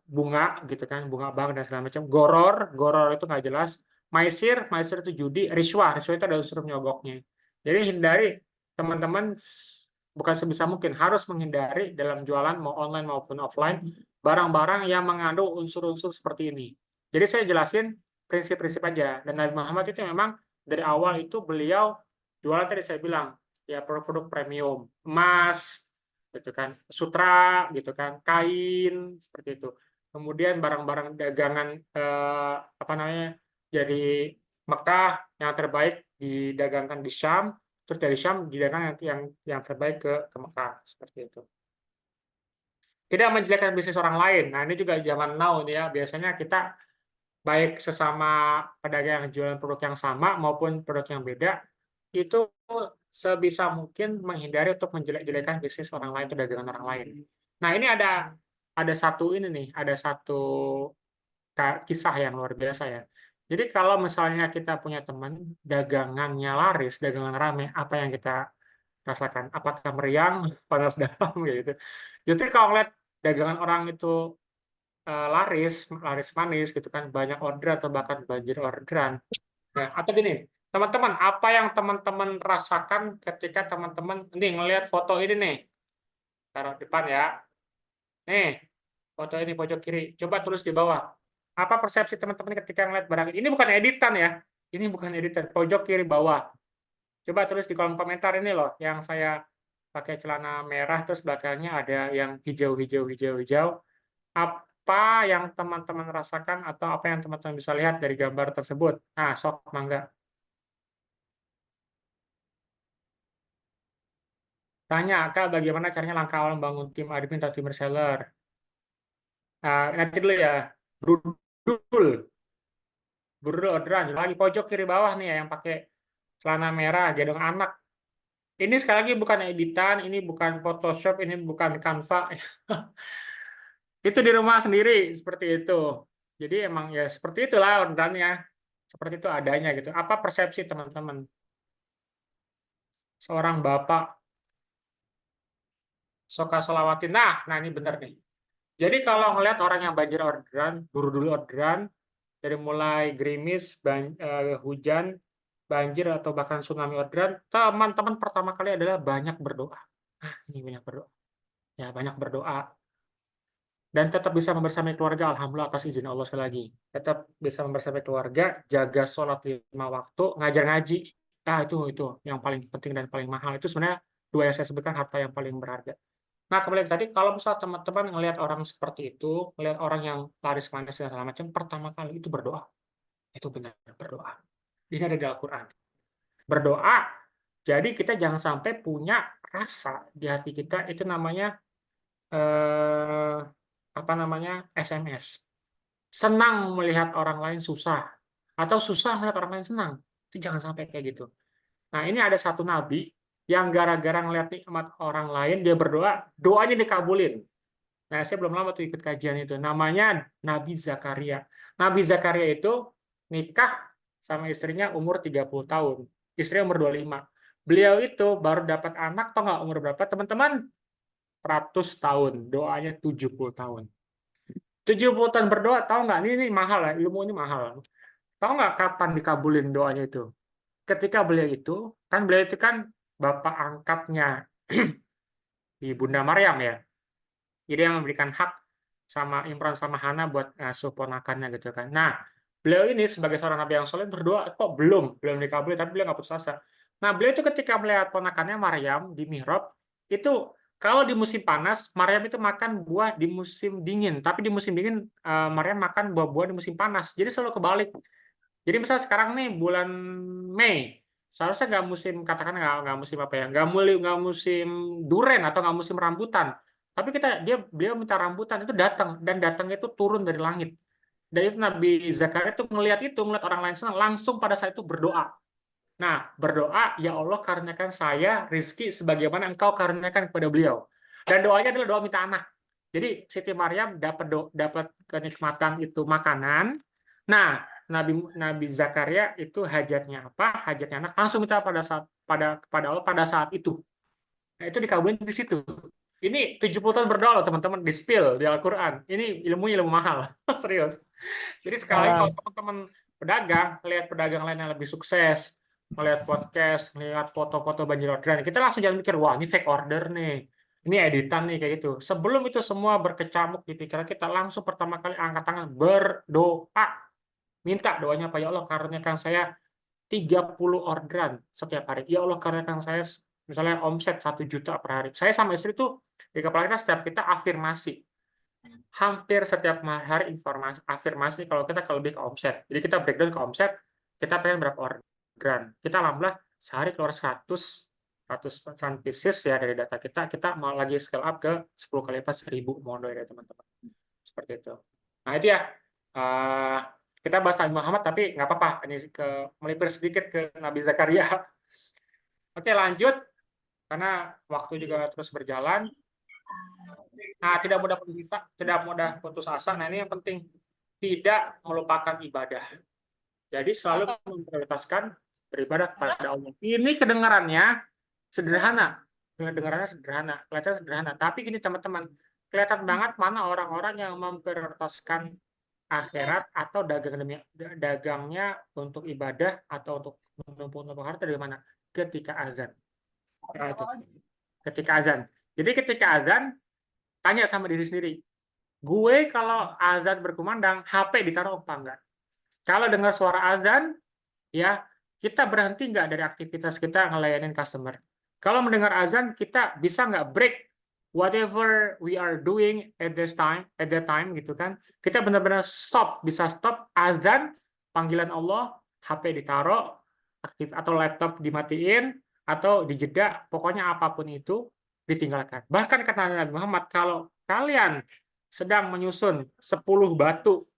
bunga gitu kan, bunga bank dan segala macam. Goror itu nggak jelas. Maisir itu judi. Riswah itu ada unsur menyogoknya. Jadi hindari, teman-teman, bukan sebisa mungkin harus menghindari dalam jualan mau online maupun offline barang-barang yang mengandung unsur-unsur seperti ini. Jadi saya jelasin prinsip-prinsip aja. Dan Nabi Muhammad itu memang dari awal itu beliau jualan, tadi saya bilang ya, produk-produk premium, emas gitu kan, sutra gitu kan, kain seperti itu. Kemudian barang-barang dagangan apa namanya, dari Mekah yang terbaik didagangkan di Syam, terus dari Syam didagangkan yang terbaik ke Mekah seperti itu. Tidak menjelekkan bisnis orang lain. Nah, ini juga zaman now nih ya. Biasanya kita baik sesama pedagang yang jualan produk yang sama maupun produk yang beda, itu sebisa mungkin menghindari untuk menjelek-jelekan bisnis orang lain atau dagangan orang lain. Nah, ini ada satu ini nih, ada satu kisah yang luar biasa ya. Jadi kalau misalnya kita punya teman dagangannya laris, dagangan rame, apa yang kita rasakan? Apakah meriang, panas dalam gitu. Jadi kalau ngeliat dagangan orang itu laris, laris manis gitu kan, banyak order atau bahkan banjir orderan. Nah, atau gini, teman-teman, apa yang teman-teman rasakan ketika teman-teman ini ngelihat foto ini nih, taruh depan ya. Nih, foto ini pojok kiri. Coba tulis di bawah. Apa persepsi teman-teman ketika ngelihat barang ini? Ini bukan editan ya. Ini bukan editan. Pojok kiri bawah. Coba tulis di kolom komentar ini loh, yang saya pakai celana merah terus belakangnya ada yang hijau. Apa yang teman-teman rasakan atau apa yang teman-teman bisa lihat dari gambar tersebut? Nah, sok mangga. Tanya, Kak, bagaimana caranya langkah awal membangun tim admin atau tim reseller? Nanti dulu ya. Brudul. Buru orderan. Lagi pojok kiri bawah nih ya, yang pakai celana merah, gendong anak. Ini sekali lagi bukan editan, ini bukan Photoshop, ini bukan Canva. Itu di rumah sendiri seperti itu. Jadi emang ya seperti itulah orderannya. Seperti itu adanya gitu. Apa persepsi teman-teman? Seorang bapak suka solawatin. Nah ini benar nih. Jadi kalau ngelihat orang yang banjir orderan, buru dulu orderan, dari mulai gerimis, hujan, banjir atau bahkan tsunami orderan, teman-teman pertama kali adalah banyak berdoa. Nah, ini banyak berdoa. Ya, banyak berdoa. Dan tetap bisa membersamai keluarga, alhamdulillah atas izin Allah sekali lagi. Tetap bisa membersamai keluarga, jaga sholat 5 waktu, ngajar ngaji. Nah, itu yang paling penting dan paling mahal. Itu sebenarnya dua yang saya sebutkan harta yang paling berharga. Nah, kembali ke tadi, kalau misalnya teman-teman ngelihat orang seperti itu, ngelihat orang yang laris manis dan segala macam, pertama kali itu berdoa. Itu benar, berdoa. Ini ada di Al-Quran. Berdoa, jadi kita jangan sampai punya rasa di hati kita, itu namanya, apa namanya, SMS. Senang melihat orang lain susah, atau susah melihat orang lain senang. Itu jangan sampai kayak gitu. Nah, ini ada satu nabi yang gara-gara ngeliat nikmat orang lain, dia berdoa, doanya dikabulin. Nah, saya belum lama tuh ikut kajian itu. Namanya Nabi Zakaria. Nabi Zakaria itu nikah sama istrinya umur 30 tahun. Istrinya umur 25. Beliau itu baru dapat anak, tau nggak umur berapa, teman-teman? 100 tahun. Doanya 70 tahun. 70 tahun berdoa, tahu nggak? Ini mahal ya, ilmu ini mahal. Tahu nggak kapan dikabulin doanya itu? Ketika beliau itu kan bapak angkatnya Ibunda Maryam ya. Jadi yang memberikan hak sama Imran sama Hana buat ngasuh ponakannya gitu kan. Nah, beliau ini sebagai seorang nabi yang soleh berdoa kok belum dikabuli, tapi beliau nggak putus asa. Nah, beliau itu ketika melihat ponakannya Maryam di mihrab, itu kalau di musim panas, Maryam itu makan buah di musim dingin, tapi di musim dingin Maryam makan buah-buah di musim panas. Jadi selalu kebalik. Jadi misalnya sekarang nih bulan Mei, seharusnya nggak musim, katakan nggak musim apa ya, nggak musim duren atau nggak musim rambutan. Tapi beliau minta rambutan itu datang, dan datangnya itu turun dari langit. Dan itu Nabi Zakaria itu ngelihat orang lain senang, langsung pada saat itu berdoa. Nah, berdoa, ya Allah karuniakan saya rizki sebagaimana Engkau karuniakan kepada beliau. Dan doanya adalah doa minta anak. Jadi Siti Maryam dapat kenikmatan itu makanan. Nah, Nabi Zakaria itu hajatnya apa? Hajatnya anak langsung minta kepada Allah pada saat itu. Nah, itu dikabulin di situ. Ini 70 tahun berdoa loh teman-teman, di spill di Al-Qur'an. Ini ilmu mahal. Serius. Jadi sekali lagi kalau teman-teman pedagang, lihat pedagang lain yang lebih sukses, melihat podcast, melihat foto-foto banjir orderan, kita langsung jangan mikir, wah ini fake order nih, ini editan nih kayak gitu. Sebelum itu semua berkecamuk di pikiran kita, langsung pertama kali angkat tangan, berdoa. Minta doanya Pak, ya Allah karuniakan saya 30 orderan setiap hari. Ya Allah karuniakan saya misalnya omset 1 juta per hari. Saya sama istri tuh di kepala kita setiap kita afirmasi. Hampir setiap hari informasi afirmasi kalau kita lebih ke omset. Jadi kita breakdown ke omset, kita pengen berapa orderan. Kita alhamdulillah sehari keluar 100 pieces ya dari data kita mau lagi scale up ke 10 kali lipat 1000 modal ya teman-teman. Seperti itu. Nah itu ya, kita bahas Nabi Muhammad tapi nggak apa-apa, ini melipir sedikit ke Nabi Zakaria. Oke lanjut, karena waktu juga terus berjalan. Nah, tidak mudah putus asa. Nah, ini yang penting, tidak melupakan ibadah. Jadi selalu memprioritaskan beribadah kepada Allah. Ini kedengarannya sederhana, kelihatan sederhana. Tapi gini teman-teman, kelihatan banget mana orang-orang yang memprioritaskan akhirat atau dagangnya untuk ibadah atau untuk menumpuk harta dari mana? Ketika azan. Nah, itu. Ketika azan. Jadi ketika azan, tanya sama diri sendiri, gue kalau azan berkumandang, HP ditaruh apa enggak? Kalau dengar suara azan, ya kita berhenti nggak dari aktivitas kita ngelayanin customer? Kalau mendengar azan, kita bisa nggak break whatever we are doing at that time gitu kan? Kita benar-benar bisa stop azan, panggilan Allah, HP ditaruh, atau laptop dimatiin, atau dijeda, pokoknya apapun itu ditinggalkan. Bahkan kata Nabi Muhammad, kalau kalian sedang menyusun 10 batu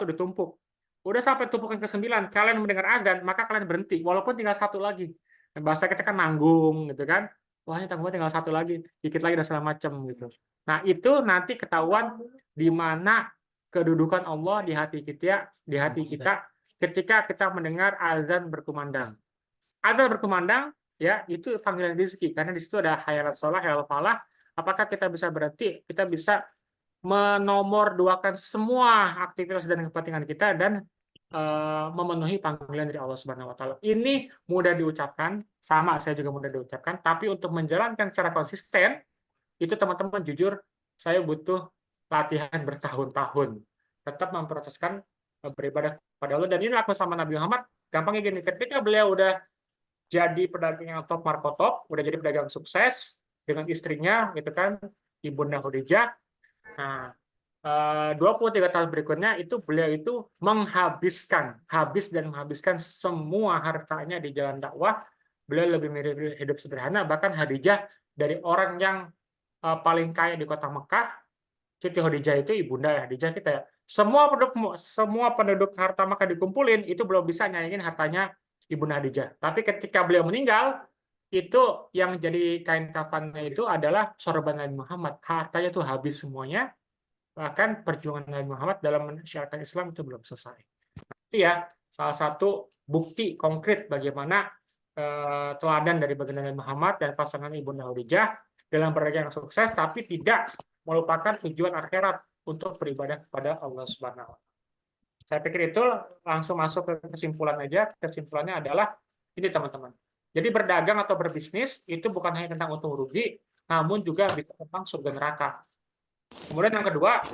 ditumpuk, Udah sampai tumpukan ke-9, kalian mendengar azan, maka kalian berhenti, walaupun tinggal satu lagi. Dan bahasa kita kan nanggung, gitu kan. Wah, ini tanggungan tinggal satu lagi, dikit lagi dan segala macam gitu. Nah, itu nanti ketahuan di mana kedudukan Allah di hati kita ketika kita mendengar azan berkumandang. Azan berkumandang, ya itu panggilan rezeki, karena di situ ada hayalat sholah, hayalat falah. Apakah kita bisa berhenti? Kita bisa menomorduakan semua aktivitas dan kepentingan kita dan memenuhi panggilan dari Allah Subhanahu wa taala. Ini mudah diucapkan, sama saya juga mudah diucapkan, tapi untuk menjalankan secara konsisten itu teman-teman jujur saya butuh latihan bertahun-tahun. Tetap memproseskan beribadah kepada Allah, dan ini lakukan sama Nabi Muhammad. Gampangnya gini, ketika beliau udah jadi pedagang yang top markotop, udah jadi pedagang sukses dengan istrinya gitu kan, Ibunda Khadijah. Nah, 23 tahun berikutnya itu beliau itu habis dan menghabiskan semua hartanya di jalan dakwah. Beliau lebih memilih hidup sederhana, bahkan Khadijah dari orang yang paling kaya di kota Mekah, Siti Khadijah itu ibunda ya, Khadijah kita ya. Semua penduduk harta Mekah dikumpulin itu belum bisa nyaingin hartanya Ibunda Khadijah. Tapi ketika beliau meninggal, itu yang jadi kain kafannya itu adalah sorban Nabi Muhammad. Hartanya tuh habis semuanya. Bahkan perjuangan Nabi Muhammad dalam mensyariatkan Islam itu belum selesai. Itu ya salah satu bukti konkret bagaimana teladan dari baginda Nabi Muhammad dan pasangan Ibunda Khadijah dalam berdagang yang sukses, tapi tidak melupakan tujuan akhirat untuk beribadah kepada Allah Subhanahu wa taala. Saya pikir itu langsung masuk ke kesimpulan aja. Kesimpulannya adalah ini teman-teman. Jadi berdagang atau berbisnis itu bukan hanya tentang untung rugi, namun juga bisa tentang surga neraka. Kemudian yang kedua,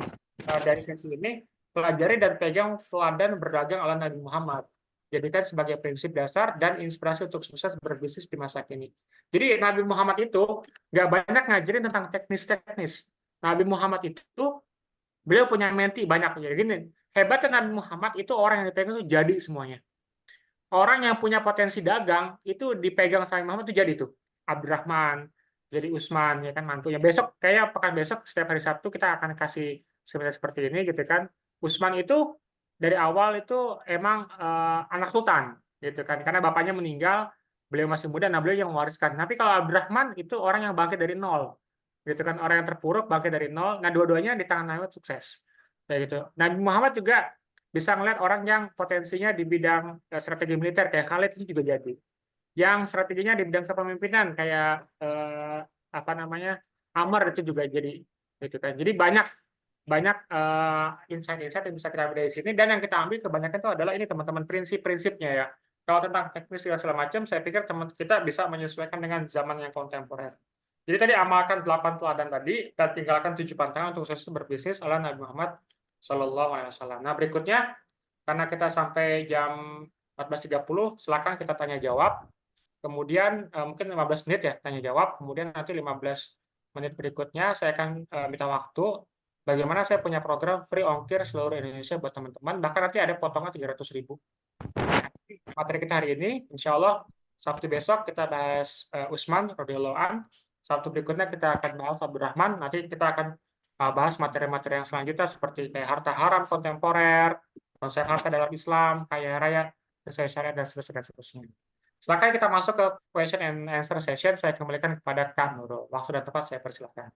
dari sesi ini, pelajari dan pegang teladan berdagang ala Nabi Muhammad. Jadikan sebagai prinsip dasar dan inspirasi untuk sukses berbisnis di masa kini. Jadi Nabi Muhammad itu nggak banyak ngajarin tentang teknis-teknis. Nabi Muhammad itu, beliau punya menti banyak. Jadi gini, hebatnya Nabi Muhammad itu orang yang dipegang itu jadi semuanya. Orang yang punya potensi dagang, itu dipegang sama Muhammad itu jadi tuh. Abdurrahman, jadi Usman ya kan mantunya. Besok kayak pekan besok setiap hari Sabtu kita akan kasih seperti ini gitu kan. Usman itu dari awal itu emang anak sultan gitu kan. Karena bapaknya meninggal, beliau masih muda, nah beliau yang mewariskan. Tapi kalau Abdurrahman itu orang yang bangkit dari nol. Gitu kan, orang yang terpuruk bangkit dari nol. Nah, dua-duanya di tangan Nabi sukses. Kayak gitu. Nabi Muhammad juga bisa melihat orang yang potensinya di bidang strategi militer kayak Khalid itu juga jadi, yang strateginya di bidang kepemimpinan kayak apa namanya Amr itu juga jadi gitu kan. Jadi banyak banyak insight-insight yang bisa kita ambil dari sini, dan yang kita ambil kebanyakan itu adalah ini teman-teman prinsip-prinsipnya ya. Kalau tentang teknis dan segala macam, saya pikir teman kita bisa menyesuaikan dengan zaman yang kontemporer. Jadi tadi amalkan 8 teladan tadi dan tinggalkan 7 pantangan untuk sukses berbisnis ala Nabi Muhammad Shallallahu Alaihi Wasallam. Nah berikutnya, karena kita sampai jam 14.30, silakan kita tanya jawab. Kemudian mungkin 15 menit ya tanya jawab. Kemudian nanti 15 menit berikutnya saya akan minta waktu. Bagaimana saya punya program free ongkir seluruh Indonesia buat teman-teman. Bahkan nanti ada potongan 300.000. Materi kita hari ini, insya Allah Sabtu besok kita bahas Usman radhiyallahu an. Sabtu berikutnya kita akan bahas Abdurrahman. Nanti kita akan bahas materi-materi yang selanjutnya seperti kayak harta haram kontemporer, konsep harta dalam Islam, kaya raya, sesuai syariat, dan seterusnya. Silakan kita masuk ke question and answer session. Saya kembalikan kepada Kak Nurul. Waktu dan tempat saya persilakan.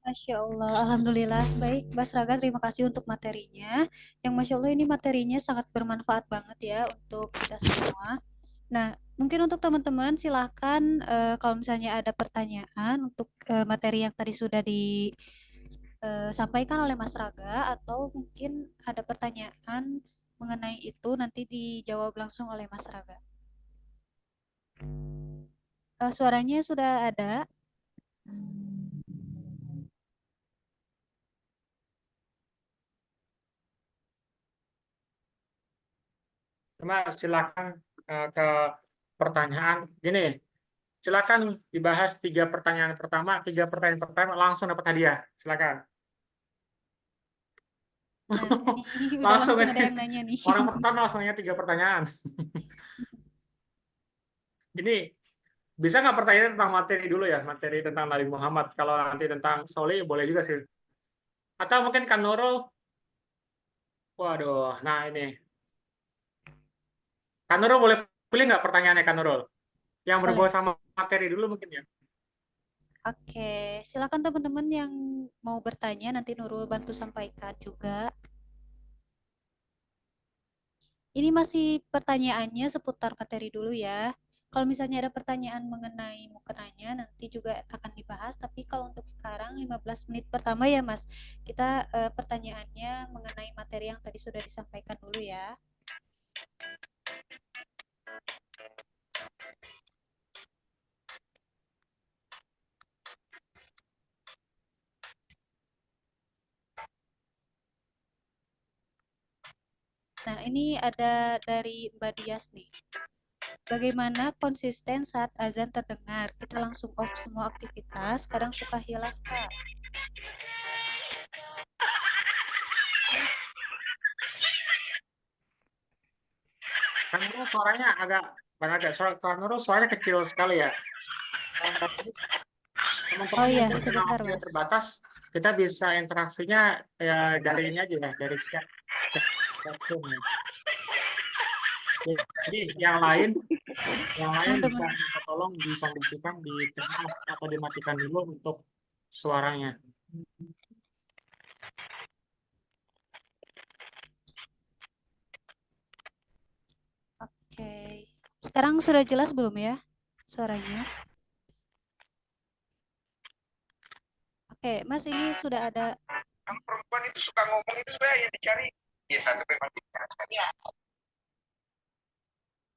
Masya Allah, Alhamdulillah. Baik, Mas Raga, terima kasih untuk materinya. Yang Masya Allah ini materinya sangat bermanfaat banget ya untuk kita semua. Nah, mungkin untuk teman-teman silahkan kalau misalnya ada pertanyaan untuk materi yang tadi sudah disampaikan oleh Mas Raga, atau mungkin ada pertanyaan mengenai itu nanti dijawab langsung oleh Mas Raga. Suaranya sudah ada. Cuma silakan ke pertanyaan. Gini, silakan dibahas 3 pertanyaan pertama. 3 pertanyaan pertama langsung dapat hadiah. Silakan. Nah, ini udah Langsung langsung ada yang nanya nih. orang pertama langsung nanya 3 pertanyaan. Ini bisa nggak pertanyaan tentang materi dulu ya, materi tentang Nabi Muhammad. Kalau nanti tentang Soli boleh juga sih. Atau mungkin Kak Nurul Waduh, nah ini. Kak Nurul boleh pilih nggak pertanyaannya Kak Nurul? Yang Boleh. berhubungan sama materi dulu mungkin ya. Oke, silakan teman-teman yang mau bertanya, nanti Nurul bantu sampaikan juga. Ini masih pertanyaannya seputar materi dulu ya. Kalau misalnya ada pertanyaan mengenai mukenanya, nanti juga akan dibahas. Tapi kalau untuk sekarang 15 menit pertama ya Mas, kita pertanyaannya mengenai materi yang tadi sudah disampaikan dulu ya. Nah, ini ada dari Mbak Dias nih. Bagaimana konsisten saat azan terdengar? Kita langsung off semua aktivitas, kadang suka hilaf, Kak. Kak Nurul suaranya agak Kak Nurul suaranya kecil sekali ya. Oh Teman-teman iya, mungkin karena sebentar waktunya Mas. terbatas, kita bisa interaksinya ya dari ini aja ya, dari chat Zoom ya. Jadi yang lain bisa Teman-teman, minta tolong dikondisikan di turn off atau dimatikan dulu untuk suaranya. oke. Sekarang sudah jelas belum ya suaranya? Oke, Mas ini sudah ada. Kalau perempuan itu suka ngomong itu sebenarnya yang dicari ya satu memang ya.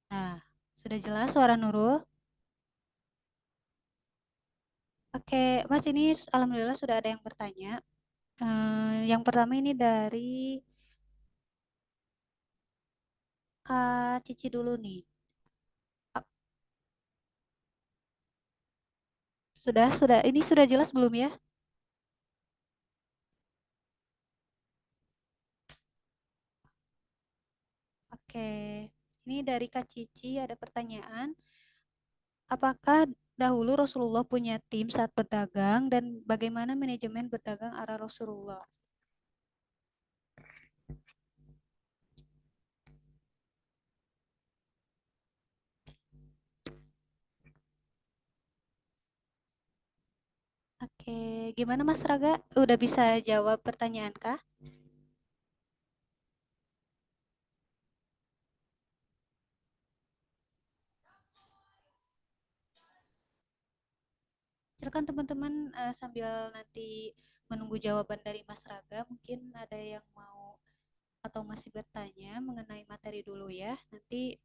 Nah, sudah jelas suara Nurul? Oke, Mas ini alhamdulillah sudah ada yang bertanya. Yang pertama ini dari Kak Cici dulu nih. Ah, sudah. Ini sudah jelas belum ya? Oke, ini dari Kak Cici ada pertanyaan. Apakah dahulu Rasulullah punya tim saat berdagang dan bagaimana manajemen berdagang arah Rasulullah? Oke, gimana Mas Raga? Udah bisa jawab pertanyaan kah? Silakan teman-teman sambil nanti menunggu jawaban dari Mas Raga, mungkin ada yang mau atau masih bertanya mengenai materi dulu ya. Nanti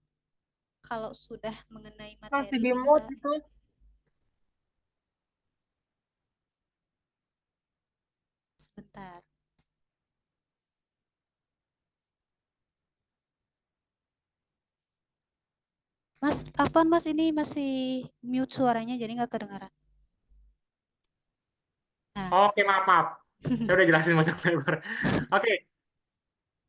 kalau sudah mengenai Masih materi di bisa mute itu. sebentar. Mas, Afan Mas ini masih mute suaranya jadi nggak kedengaran. Nah, Oke, maaf. Saya udah jelasin banyak lebar. Oke,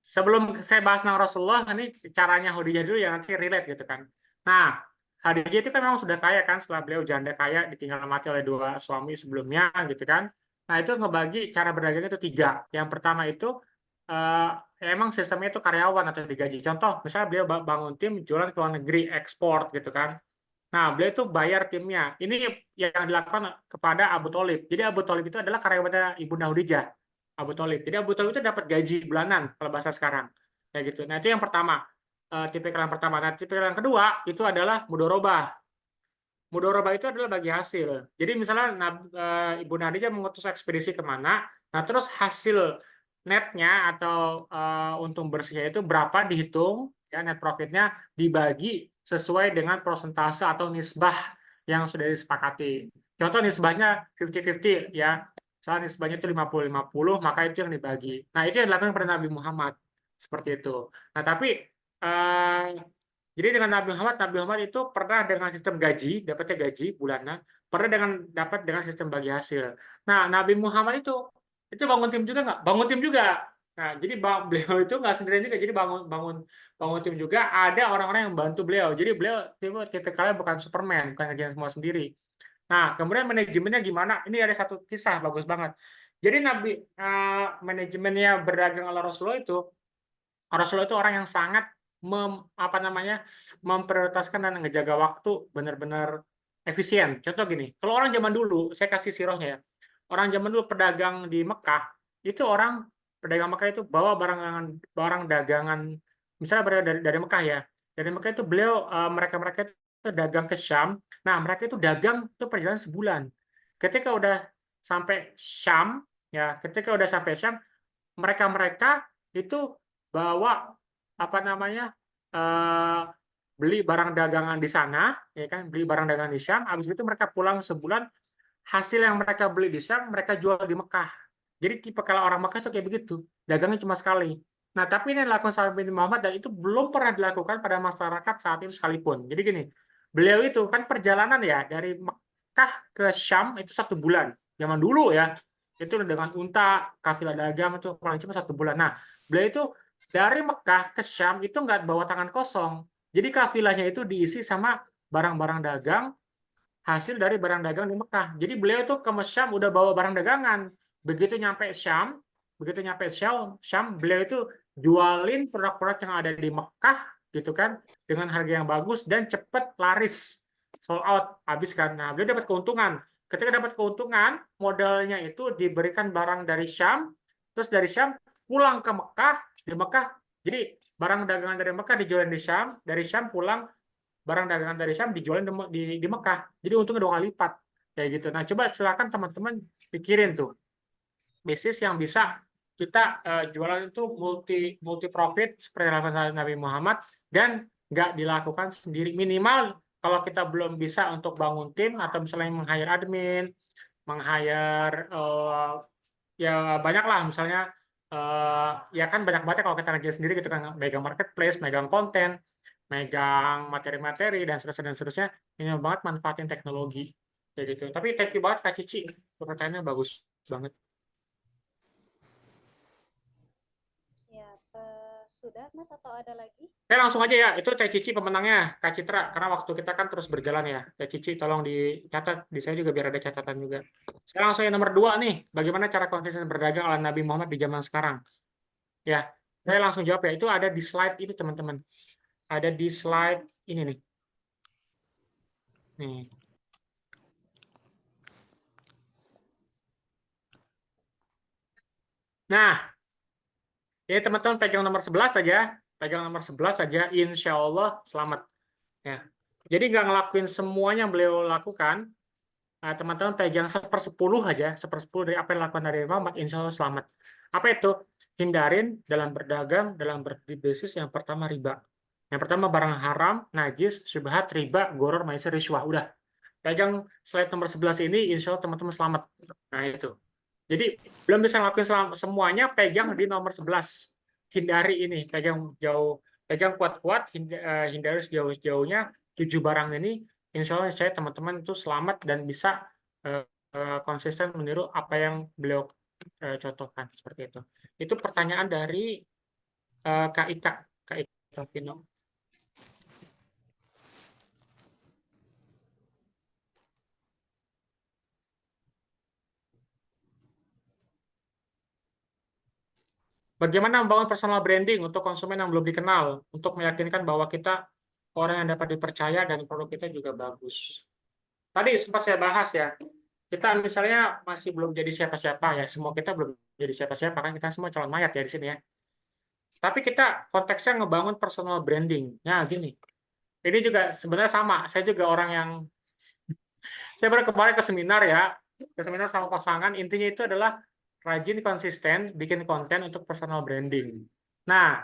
sebelum saya bahas tentang Rasulullah, ini caranya Khadijah dulu ya nanti relate gitu kan. Nah, Khadijah itu kan memang sudah kaya kan setelah beliau janda kaya ditinggal mati oleh dua suami sebelumnya gitu kan. Nah, itu ngebagi cara berdagangnya itu tiga. Yang pertama itu emang sistemnya itu karyawan atau digaji. Contoh, misalnya beliau bangun tim jualan ke luar negeri, ekspor gitu kan. Nah, beliau itu bayar timnya. Ini yang dilakukan kepada Abu Thalib. Jadi Abu Thalib itu adalah karyawannya Ibunda Khadijah. Abu Thalib. Jadi Abu Thalib itu dapat gaji bulanan kalau bahasa sekarang. Kayak gitu. Nah, itu yang pertama. Tipikal yang pertama. Nah, tipikal yang kedua itu adalah mudorobah. Mudorobah itu adalah bagi hasil. Jadi misalnya Ibu Khadijah mengutus ekspedisi kemana, nah terus hasil netnya atau untung bersihnya itu berapa dihitung, ya net profitnya dibagi sesuai dengan persentase atau nisbah yang sudah disepakati. Contoh nisbahnya 50-50 ya. Misalnya nisbahnya itu 50-50, maka itu yang dibagi. Nah, itu yang dilakukan pada Nabi Muhammad. Seperti itu. Nah, tapi eh, jadi dengan Nabi Muhammad itu pernah dengan sistem gaji, dapatnya gaji bulanan, pernah dapat dengan sistem bagi hasil. Nah, Nabi Muhammad itu bangun tim juga nggak? Bangun tim juga. Nah, jadi beliau itu nggak sendirian juga, jadi bangun bangun bangun tim juga. Ada orang-orang yang bantu beliau. Jadi beliau tipikalnya bukan Superman, bukan kerjaan semua sendiri. Nah, kemudian manajemennya gimana? Ini ada satu kisah bagus banget. Jadi manajemennya berdagang ala Rasulullah itu Rasulullah itu orang yang sangat memprioritaskan dan ngejaga waktu benar-benar efisien. Contoh gini, kalau orang zaman dulu, saya kasih sirahnya ya. Orang zaman dulu pedagang di Mekah, itu orang pedagang Mekah itu bawa barang dagangan, misalnya dari Mekah ya. Dari Mekah itu beliau mereka itu dagang ke Syam. Nah, mereka itu dagang itu perjalanan sebulan. Ketika udah sampai Syam, ya, ketika udah sampai Syam, mereka itu bawa apa namanya beli barang dagangan di sana, ya kan, beli barang dagangan di Syam. Habis itu mereka pulang sebulan, hasil yang mereka beli di Syam mereka jual di Mekah. Jadi tipe kalau orang Mekah itu kayak begitu, dagangnya cuma sekali. Nah, tapi ini dilakukan sahabat bin Muhammad dan itu belum pernah dilakukan pada masyarakat saat itu sekalipun. Jadi gini, beliau itu kan perjalanan ya dari Mekah ke Syam itu 1 bulan. Zaman dulu ya, itu dengan unta, kafilah dagang itu paling cuma 1 bulan. Nah, beliau itu dari Mekah ke Syam itu nggak bawa tangan kosong. Jadi kafilahnya itu diisi sama barang-barang dagang, hasil dari barang dagang di Mekah. Jadi beliau itu ke Syam udah bawa barang dagangan. Begitu nyampe Syam, beliau itu jualin produk-produk yang ada di Mekah gitu kan dengan harga yang bagus dan cepat laris, sold out, habis kan. Nah, beliau dapat keuntungan. Ketika dapat keuntungan, modalnya itu diberikan barang dari Syam, terus dari Syam pulang ke Mekah, di Mekah. Jadi barang dagangan dari Mekah dijualin di Syam, dari Syam pulang barang dagangan dari Syam dijualin di Mekah. Jadi untungnya 2 kali lipat kayak gitu. Nah, coba silakan teman-teman pikirin tuh bisnis yang bisa kita jualan itu multi profit seperti yang Nabi Muhammad dan nggak dilakukan sendiri. Minimal kalau kita belum bisa untuk bangun tim atau misalnya meng-hire admin, meng-hire ya banyak lah misalnya ya kan banyak banget kalau kita ngerjain sendiri gitu kan, megang marketplace, megang konten, megang materi-materi dan seterusnya. Ini banget manfaatin teknologi kayak gitu. Tapi thank you banget Kak Cici, pertanyaannya bagus banget. Siap. Sudah, Mas, atau ada lagi? Langsung aja ya, itu Teh Cici pemenangnya, Kak Citra, karena waktu kita kan terus berjalan ya. Teh Cici tolong dicatat, di saya juga biar ada catatan juga. Saya langsung yang nomor 2 nih, bagaimana cara konsisten berdagang ala Nabi Muhammad di zaman sekarang? Ya, saya langsung jawab ya, itu ada di slide ini teman-teman. Ada di slide ini nih. Nih. Nah, ini teman-teman pegang nomor 11 saja, insya Allah selamat. Ya. Jadi nggak ngelakuin semuanya yang beliau lakukan, teman-teman pegang 1/10 aja, 1/10 dari apa yang dilakukan dari Muhammad, insya Allah selamat. Apa itu? Hindarin dalam berdagang, dalam berbisnis yang pertama riba. Yang pertama barang haram, najis, syubhat, riba, goror, maisir, riswah. Udah. Pegang slide nomor 11 ini, insya Allah teman-teman selamat. Nah itu. Jadi belum bisa ngelakuin semuanya, pegang di nomor 11. Hindari ini, pegang jauh, pegang kuat-kuat, hindari sejauh-jauhnya 7 barang ini. Insya Allah saya teman-teman itu selamat dan bisa konsisten meniru apa yang beliau contohkan seperti itu. Itu pertanyaan dari Kak Ika Vino. Bagaimana membangun personal branding untuk konsumen yang belum dikenal, untuk meyakinkan bahwa kita orang yang dapat dipercaya dan produk kita juga bagus. Tadi sempat saya bahas ya, kita misalnya masih belum jadi siapa-siapa ya, semua kita belum jadi siapa-siapa kan, kita semua calon mayat ya di sini ya. Tapi kita konteksnya ngebangun personal branding. Nah gini, ini juga sebenarnya sama, saya juga orang yang, saya baru kemarin ke seminar sama pasangan, intinya itu adalah rajin konsisten bikin konten untuk personal branding. Nah,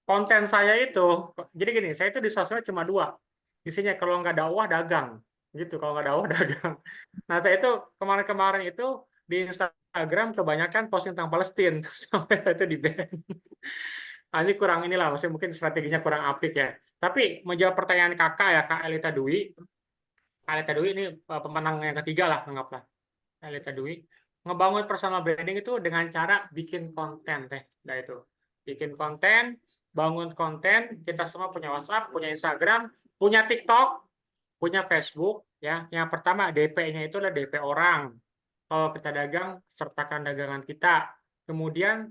konten saya itu, jadi gini, saya itu di sosmed cuma 2. Isinya kalau nggak dakwah, dagang. Gitu, kalau nggak dakwah, dagang. Nah, saya itu kemarin-kemarin itu di Instagram kebanyakan posting tentang Palestina. Sampai itu di-ban. Nah, ini kurang inilah, maksudnya mungkin strateginya kurang apik ya. Tapi menjawab pertanyaan kakak ya, Kak Elita Dwi. Kak Elita Dwi ini pemenang yang ketiga lah, anggaplah. Kak Elita Dwi. Ngebangun personal branding itu dengan cara bikin konten teh. Nah itu. Bikin konten, bangun konten, kita semua punya WhatsApp, punya Instagram, punya TikTok, punya Facebook ya. Yang pertama DP-nya itu adalah DP orang. Kalau kita dagang, sertakan dagangan kita. Kemudian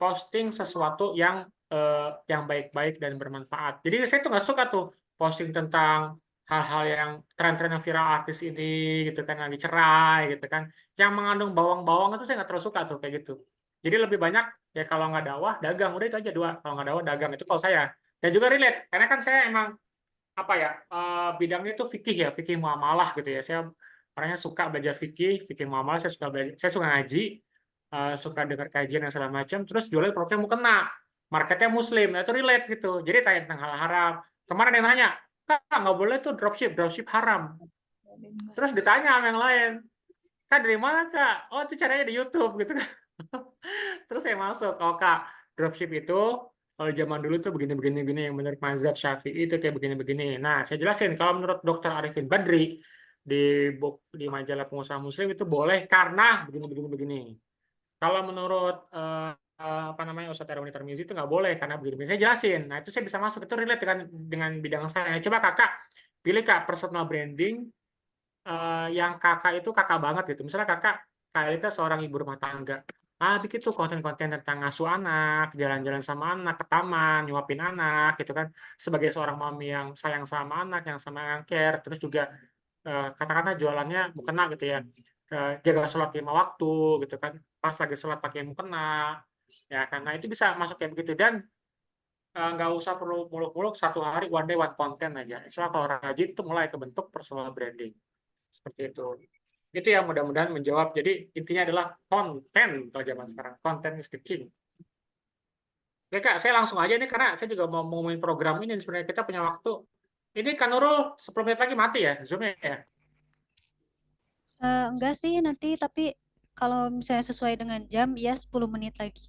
posting sesuatu yang baik-baik dan bermanfaat. Jadi saya tuh nggak suka tuh posting tentang hal-hal yang tren-tren yang viral artis ini gitu kan lagi cerai gitu kan. Yang mengandung bawang-bawang itu saya nggak terlalu suka tuh kayak gitu. Jadi lebih banyak ya kalau nggak dakwah dagang udah itu aja dua. Kalau nggak dakwah dagang itu kalau saya. Dan juga relate karena kan saya emang apa ya bidangnya itu fikih ya fikih muamalah gitu ya. Saya orangnya suka belajar fikih muamalah. Saya suka belajar, saya suka ngaji, suka dengar kajian dan segala macam. Terus jualnya produknya mau kena marketnya muslim itu relate gitu. Jadi tanya tentang hal haram. Kemarin yang nanya, Kak nggak boleh tuh dropship haram. Terus ditanya sama yang lain, Kak dari mana Kak? Oh itu caranya di YouTube gitu kan. Terus saya masuk, oh Kak dropship itu kalau zaman dulu tuh begini yang menurut mazhab Syafi'i itu kayak begini-begini. Nah, saya jelasin kalau menurut Dr. Arifin Badri di majalah Pengusaha Muslim itu boleh karena begini. Kalau menurut apa namanya Ustadz Erwin Tarmizi itu nggak boleh karena begini. Saya jelasin. Nah, itu saya bisa masuk itu relate dengan bidang saya. Coba Kakak pilih Kak personal branding yang Kakak itu Kakak banget gitu. Misalnya Kakak itu seorang ibu rumah tangga. Bikin tuh konten-konten tentang ngasuh anak, jalan-jalan sama anak, ke taman, nyuapin anak, gitu kan. Sebagai seorang mami yang sayang sama anak, yang sama yang care, terus juga katakanlah jualannya mukena gitu ya. Jaga sholat 5 waktu, gitu kan. Pas lagi sholat pakai mukena, ya karena itu bisa masuk kayak begitu. Dan nggak usah perlu muluk-muluk satu hari one day one content aja. Misalnya kalau rajin itu mulai kebentuk personal branding. Seperti itu. Itu yang mudah-mudahan menjawab. Jadi intinya adalah konten kalau zaman sekarang. Konten is the king. Oke Kak, saya langsung aja nih karena saya juga mau ngomongin program ini. Sebenarnya kita punya waktu. Ini Kak Nurul 10 menit lagi mati ya Zoom-nya ya? Enggak sih nanti, tapi kalau misalnya sesuai dengan jam, ya 10 menit lagi.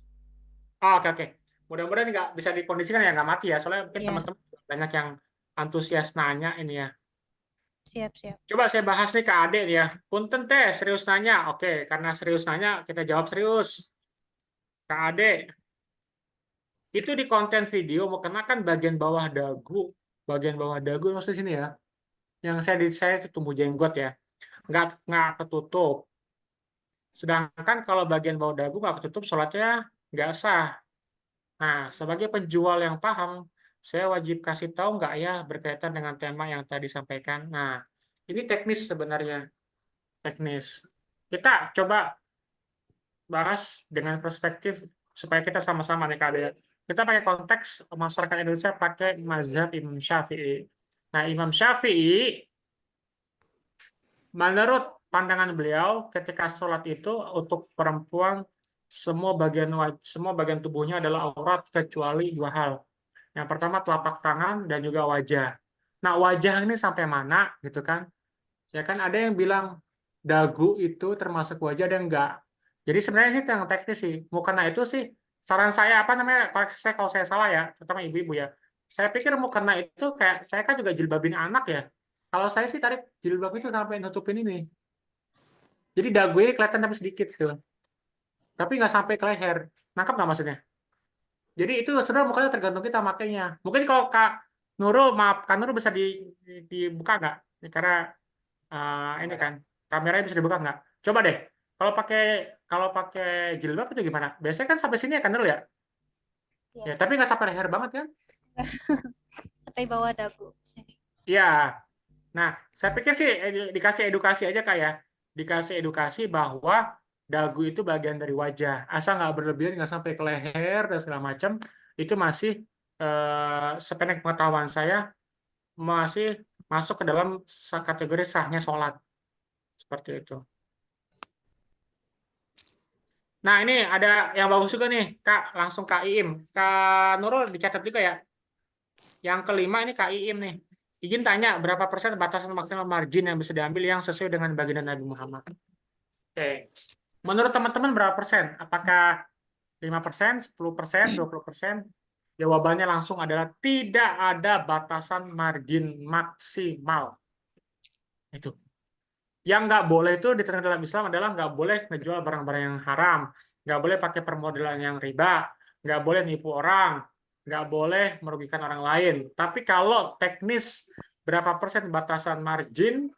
Oke. Mudah-mudahan nggak bisa dikondisikan ya nggak mati ya. Soalnya mungkin Ya, teman-teman banyak yang antusias nanya ini ya. siap-siap. Coba saya bahas nih ke Ade nih ya. Punten teh serius nanya. Oke, karena serius nanya kita jawab serius. Kak Ade, itu di konten video mau kenakan bagian bawah dagu maksudnya sini ya. Yang saya itu tumbuh jenggot ya. Nggak ketutup. Sedangkan kalau bagian bawah dagu nggak ketutup, sholatnya nggak sah. Nah, sebagai penjual yang paham, saya wajib kasih tahu nggak ya berkaitan dengan tema yang tadi disampaikan. Nah, ini teknis sebenarnya. Teknis. Kita coba bahas dengan perspektif supaya kita sama-sama nih Kak Ade. Kita pakai konteks masyarakat Indonesia pakai mazhab Imam Syafi'i. Nah, Imam Syafi'i menurut pandangan beliau ketika sholat itu untuk perempuan semua bagian tubuhnya adalah aurat kecuali dua hal. Yang pertama telapak tangan dan juga wajah. Nah, wajah ini sampai mana gitu kan? Ya kan ada yang bilang dagu itu termasuk wajah ada yang enggak. Jadi sebenarnya itu yang teknis sih. Mukena itu sih saran saya apa namanya? Koreksi saya kalau saya salah ya, terutama ibu-ibu ya. Saya pikir mukena itu kayak saya kan juga jilbabin anak ya. Kalau saya sih tarik jilbab itu sampai nutupin ini. Jadi dagu ini kelihatan tapi sedikit gitu. Tapi nggak sampai ke leher. Nangkap nggak maksudnya? Jadi itu sebenarnya mukanya tergantung kita makainya. Mungkin kalau Kak Nurul, maaf, Kak Nurul bisa dibuka nggak? Karena ini kan kameranya bisa dibuka nggak? Coba deh. Kalau pakai jilbab itu gimana? Biasanya kan sampai sini ya kan Nurul ya? Ya, Ya, tapi nggak sampai leher banget kan? sampai bawah dagu. Iya. Nah, saya pikir sih dikasih edukasi aja Kak ya. Dikasih edukasi bahwa dagu itu bagian dari wajah. Asal nggak berlebihan, nggak sampai ke leher dan segala macam. Itu masih sependek pengetahuan saya masih masuk ke dalam kategori sahnya sholat. Seperti itu. Nah, ini ada yang bagus juga nih, Kak. Langsung Kak Iim. Kak Nurul dicatat juga ya. Yang kelima ini Kak Iim nih. Izin tanya, berapa persen batasan maksimal margin yang bisa diambil yang sesuai dengan baginda Nabi Muhammad? Oke. Menurut teman-teman berapa persen? Apakah 5%, 10%, 20%? Jawabannya langsung adalah tidak ada batasan margin maksimal. Itu. Yang nggak boleh itu diterapkan dalam Islam adalah nggak boleh ngejual barang-barang yang haram, nggak boleh pakai permodalan yang riba, nggak boleh nipu orang, nggak boleh merugikan orang lain. Tapi kalau teknis berapa persen batasan margin,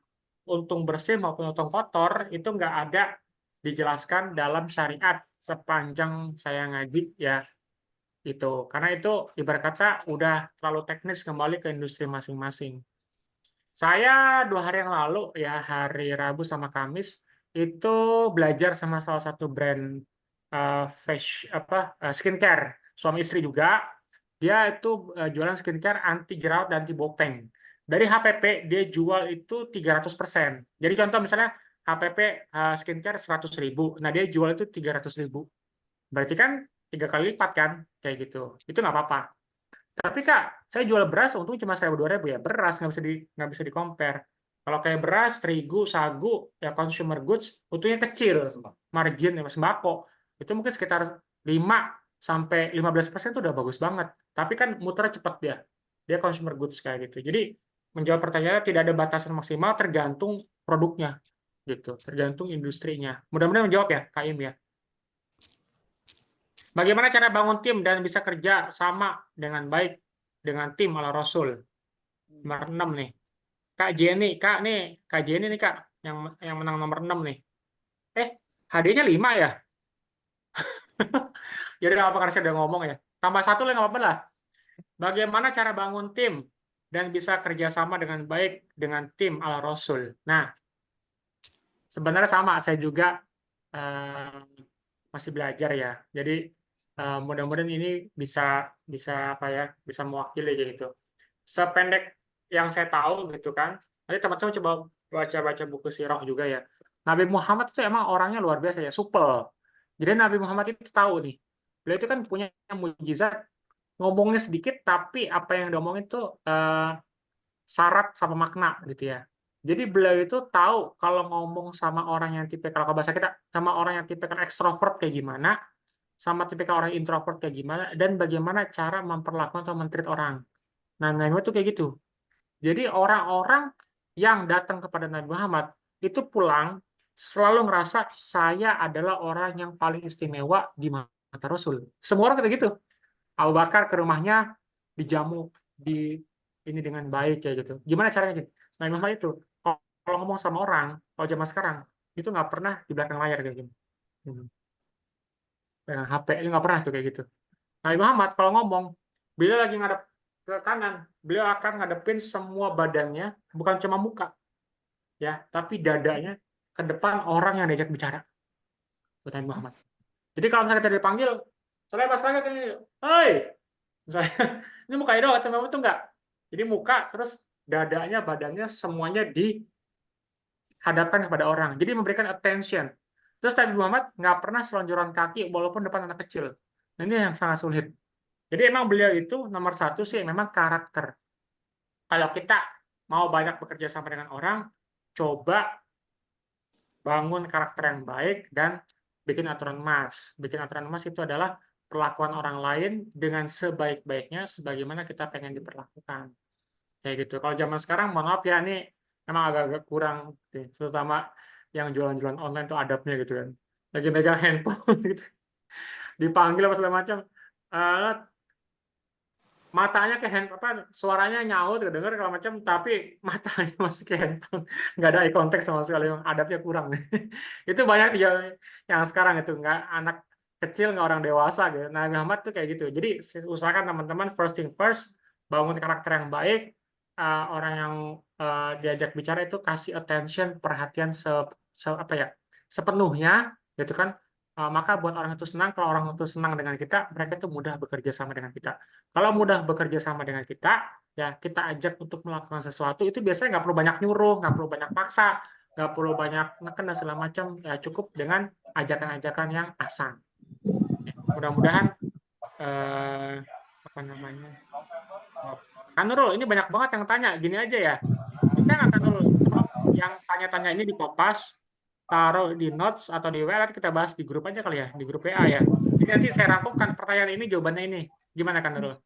untung bersih maupun untung kotor, itu nggak ada dijelaskan dalam syariat sepanjang saya ngaji ya itu. Karena itu ibarat kata udah terlalu teknis, kembali ke industri masing-masing. Saya 2 hari yang lalu ya, hari Rabu sama Kamis itu belajar sama salah satu brand skincare, suami istri juga. Dia itu jualan skincare anti jerawat dan anti bopeng. Dari HPP dia jual itu 300%. Jadi contoh misalnya HPP skincare 100.000, nah dia jual itu 300.000. Berarti kan 3 kali lipat kan, kayak gitu. Itu nggak apa-apa. Tapi Kak, saya jual beras untung cuma 1.000 2.000 ya. Beras nggak bisa di compare. Kalau kayak beras, terigu, sagu, ya consumer goods, untungnya kecil. Margin ya sembako. Itu mungkin sekitar 5-15% itu udah bagus banget. Tapi kan muternya cepat dia. Dia consumer goods kayak gitu. Jadi menjawab pertanyaannya tidak ada batasan maksimal, tergantung produknya gitu. Tergantung industrinya. Mudah-mudahan menjawab ya, Kak Im ya. Bagaimana cara bangun tim dan bisa kerja sama dengan baik dengan tim ala Rasul? Nomor 6 nih. Kak Jenny, Kak nih, Kak Jenny nih Kak, yang menang nomor 6 nih. HD-nya 5 ya? Jadi nggak apa-apa karena saya udah ngomong ya. Tambah 1 lah nggak apa-apa lah. Bagaimana cara bangun tim dan bisa kerjasama dengan baik dengan tim ala Rasul? Nah, sebenarnya sama, saya juga masih belajar ya. Jadi mudah-mudahan ini bisa apa ya, bisa mewakili gitu. Sependek yang saya tahu gitu kan. Nanti teman-teman coba baca-baca buku sirah juga ya. Nabi Muhammad itu emang orangnya luar biasa ya, supel. Jadi Nabi Muhammad itu tahu nih. Beliau itu kan punya mujizat, ngomongnya sedikit tapi apa yang diomongin itu syarat sama makna gitu ya. Jadi beliau itu tahu kalau ngomong sama orang yang tipe, kalau bahasa kita, sama orang yang tipe ekstrovert kayak gimana, sama tipikal orang introvert kayak gimana, dan bagaimana cara memperlakukan atau men-treat orang. Nah, Nabi Muhammad itu kayak gitu. Jadi orang-orang yang datang kepada Nabi Muhammad itu pulang selalu ngerasa saya adalah orang yang paling istimewa di mata Rasul. Semua orang kayak gitu. Abu Bakar ke rumahnya dijamu di ini dengan baik kayak gitu. Gimana caranya gitu? Nabi Muhammad itu kalau ngomong sama orang, kalau zaman sekarang itu nggak pernah di belakang layar kayak gitu. Dengan HP itu nggak pernah tuh kayak gitu. Nabi Muhammad kalau ngomong, beliau lagi ngadep ke kanan, beliau akan ngadepin semua badannya, bukan cuma muka, ya, tapi dadanya ke depan orang yang diajak bicara. Itu Nabi Muhammad. Jadi kalau misalnya kita dipanggil, saya pas lagi ini, hei, misalnya, ini muka itu atau Muhammad itu enggak. Jadi muka, terus dadanya, badannya semuanya dihadapkan kepada orang. Jadi memberikan attention. Terus Nabi Muhammad nggak pernah selonjoran kaki walaupun depan anak kecil. Nah, ini yang sangat sulit. Jadi emang beliau itu nomor 1 sih memang karakter. Kalau kita mau banyak bekerja sama dengan orang, coba bangun karakter yang baik dan bikin aturan emas. Bikin aturan emas itu adalah perlakuan orang lain dengan sebaik-baiknya sebagaimana kita pengen diperlakukan. Kayak gitu. Kalau zaman sekarang, mohon maaf ya, ini emang agak-agak kurang, terutama yang jualan-jualan online tuh adabnya gitu kan. Lagi megang handphone gitu. Dipanggil apa segala macam. Matanya ke handphone, suaranya nyaut, kedenger kalau macam, tapi matanya masih ke handphone, nggak ada eye contact sama sekali, adabnya kurang. Itu banyak yang sekarang itu nggak anak kecil, nggak orang dewasa gitu. Nah, Muhammad tuh kayak gitu. Jadi usahakan teman-teman first thing first, bangun karakter yang baik, orang yang diajak bicara itu kasih attention, perhatian apa ya, sepenuhnya, gitu kan. Maka buat orang itu senang, kalau orang itu senang dengan kita, mereka itu mudah bekerja sama dengan kita. Kalau mudah bekerja sama dengan kita, ya kita ajak untuk melakukan sesuatu, itu biasanya nggak perlu banyak nyuruh, nggak perlu banyak paksa, nggak perlu banyak neken dan segala macam, ya cukup dengan ajakan-ajakan yang asal. Mudah-mudahan apa namanya, Kak Nurul, ini banyak banget yang tanya, gini aja ya, bisa nggak Kak Nurul, yang tanya-tanya ini dikopas, taruh di notes atau di WA, kita bahas di grup aja kali ya, di grup WA ya. Jadi nanti saya rangkumkan pertanyaan ini, jawabannya ini. Gimana kan Nurul? Oh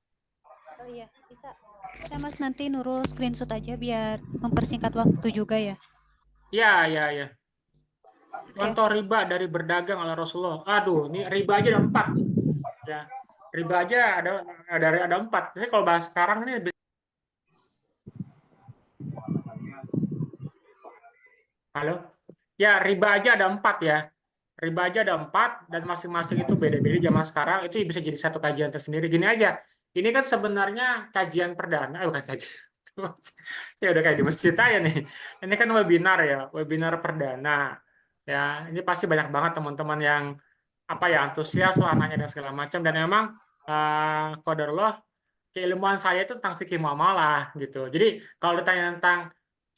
iya, bisa. Bisa Mas nanti Nurul screenshot aja biar mempersingkat waktu juga ya. Iya, iya, iya. Oke. Contoh riba dari berdagang ala Rasulullah. Aduh, ini riba aja ada 4 nih. Ya, riba aja ada 4. Jadi kalau bahas sekarang ini, halo? Ya, riba aja ada 4 ya. riba aja ada 4 dan masing-masing itu beda-beda zaman sekarang itu bisa jadi satu kajian tersendiri. Gini aja, ini kan sebenarnya kajian perdana, bukan kajian. Saya udah kayak di masjid aja nih. Ini kan webinar ya, webinar perdana. Ya, ini pasti banyak banget teman-teman yang apa ya antusias lah nanya dan segala macam dan memang qadarullah keilmuan saya itu tentang fikih muamalah gitu. Jadi kalau ditanya tentang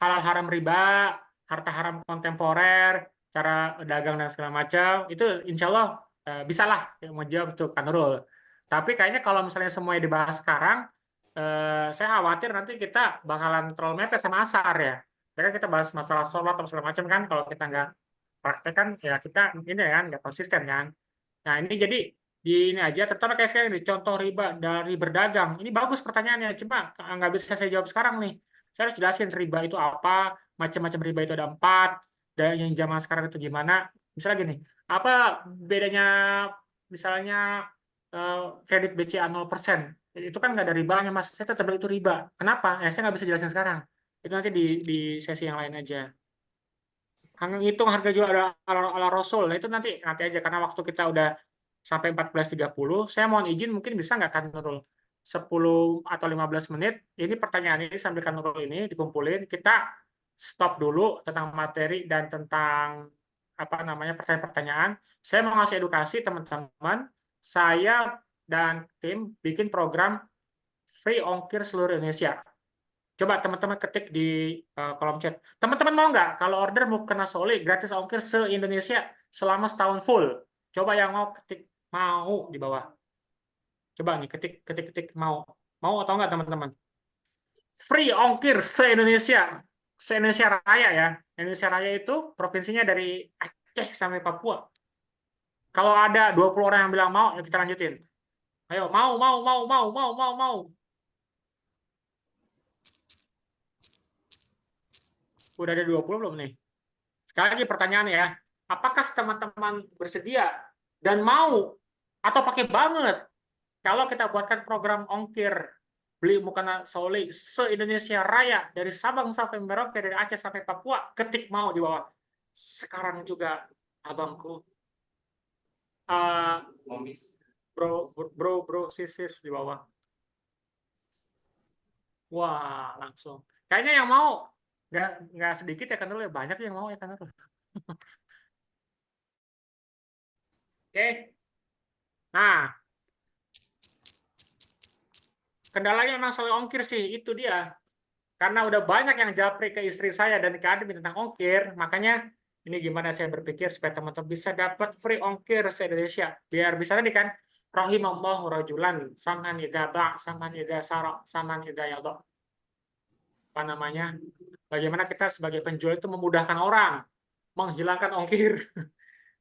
halal haram riba, harta haram kontemporer, cara dagang dan segala macam, itu insya Allah bisa lah mau jawab tuh Kak Nurul. Tapi kayaknya kalau misalnya semuanya dibahas sekarang, saya khawatir nanti kita bakalan terlalu mepet sama asar ya. Ya kan kita bahas masalah sholat atau segala macam kan, kalau kita nggak praktek kan ya kita ini kan nggak konsisten kan. Nah ini jadi di ini aja, terutama kayak sekarang nih, contoh riba dari berdagang. Ini bagus pertanyaannya, cuma nggak bisa saya jawab sekarang nih. Saya harus jelasin riba itu apa, macam-macam riba itu ada 4, dan yang zaman sekarang itu gimana. Misalnya gini, apa bedanya misalnya kredit BCA 0%? Itu kan nggak ada ribanya, Mas. Saya tetap bilang itu riba. Kenapa? Ya, saya nggak bisa jelasin sekarang. Itu nanti di sesi yang lain aja. Ngitung harga jual ala Rasul. Nah, itu nanti aja karena waktu kita udah sampai 14.30, saya mohon izin mungkin bisa nggak kan Nurul 10 atau 15 menit ini pertanyaan ini sambil kan Nurul ini dikumpulin, kita stop dulu tentang materi dan tentang apa namanya pertanyaan-pertanyaan. Saya mau ngasih edukasi teman-teman, saya dan tim bikin program free ongkir seluruh Indonesia. Coba teman-teman ketik di kolom chat. Teman-teman mau nggak kalau order mau kena Soli gratis ongkir se-Indonesia selama setahun full? Coba yang mau ketik mau di bawah. Coba nih ketik mau. Mau atau nggak teman-teman? Free ongkir se-Indonesia. Se-Indonesia Raya ya. Indonesia Raya itu provinsinya dari Aceh sampai Papua. Kalau ada 20 orang yang bilang mau, ya kita lanjutin. Ayo, mau. Udah ada 20 belum nih? Sekali lagi pertanyaannya ya, apakah teman-teman bersedia dan mau atau pakai banget kalau kita buatkan program ongkir beli mukena Soli se-Indonesia Raya dari Sabang sampai Merauke, dari Aceh sampai Papua, ketik mau di bawah. Sekarang juga abangku, bro, sis di bawah. Wah, langsung. Kayaknya yang mau nggak sedikit ya kan dulu ya, banyak yang mau ya kan dulu. Oke. Nah, kendalanya memang soal ongkir sih, itu dia. Karena udah banyak yang japri ke istri saya dan ke admin tentang ongkir, makanya ini gimana saya berpikir supaya teman-teman bisa dapat free ongkir se-Indonesia. Biar bisa tadi kan, rahimallahu rajulan, samhan idza ba', samhan idza sara', samhan idza yadha. Apa namanya? Bagaimana kita sebagai penjual itu memudahkan orang, menghilangkan ongkir.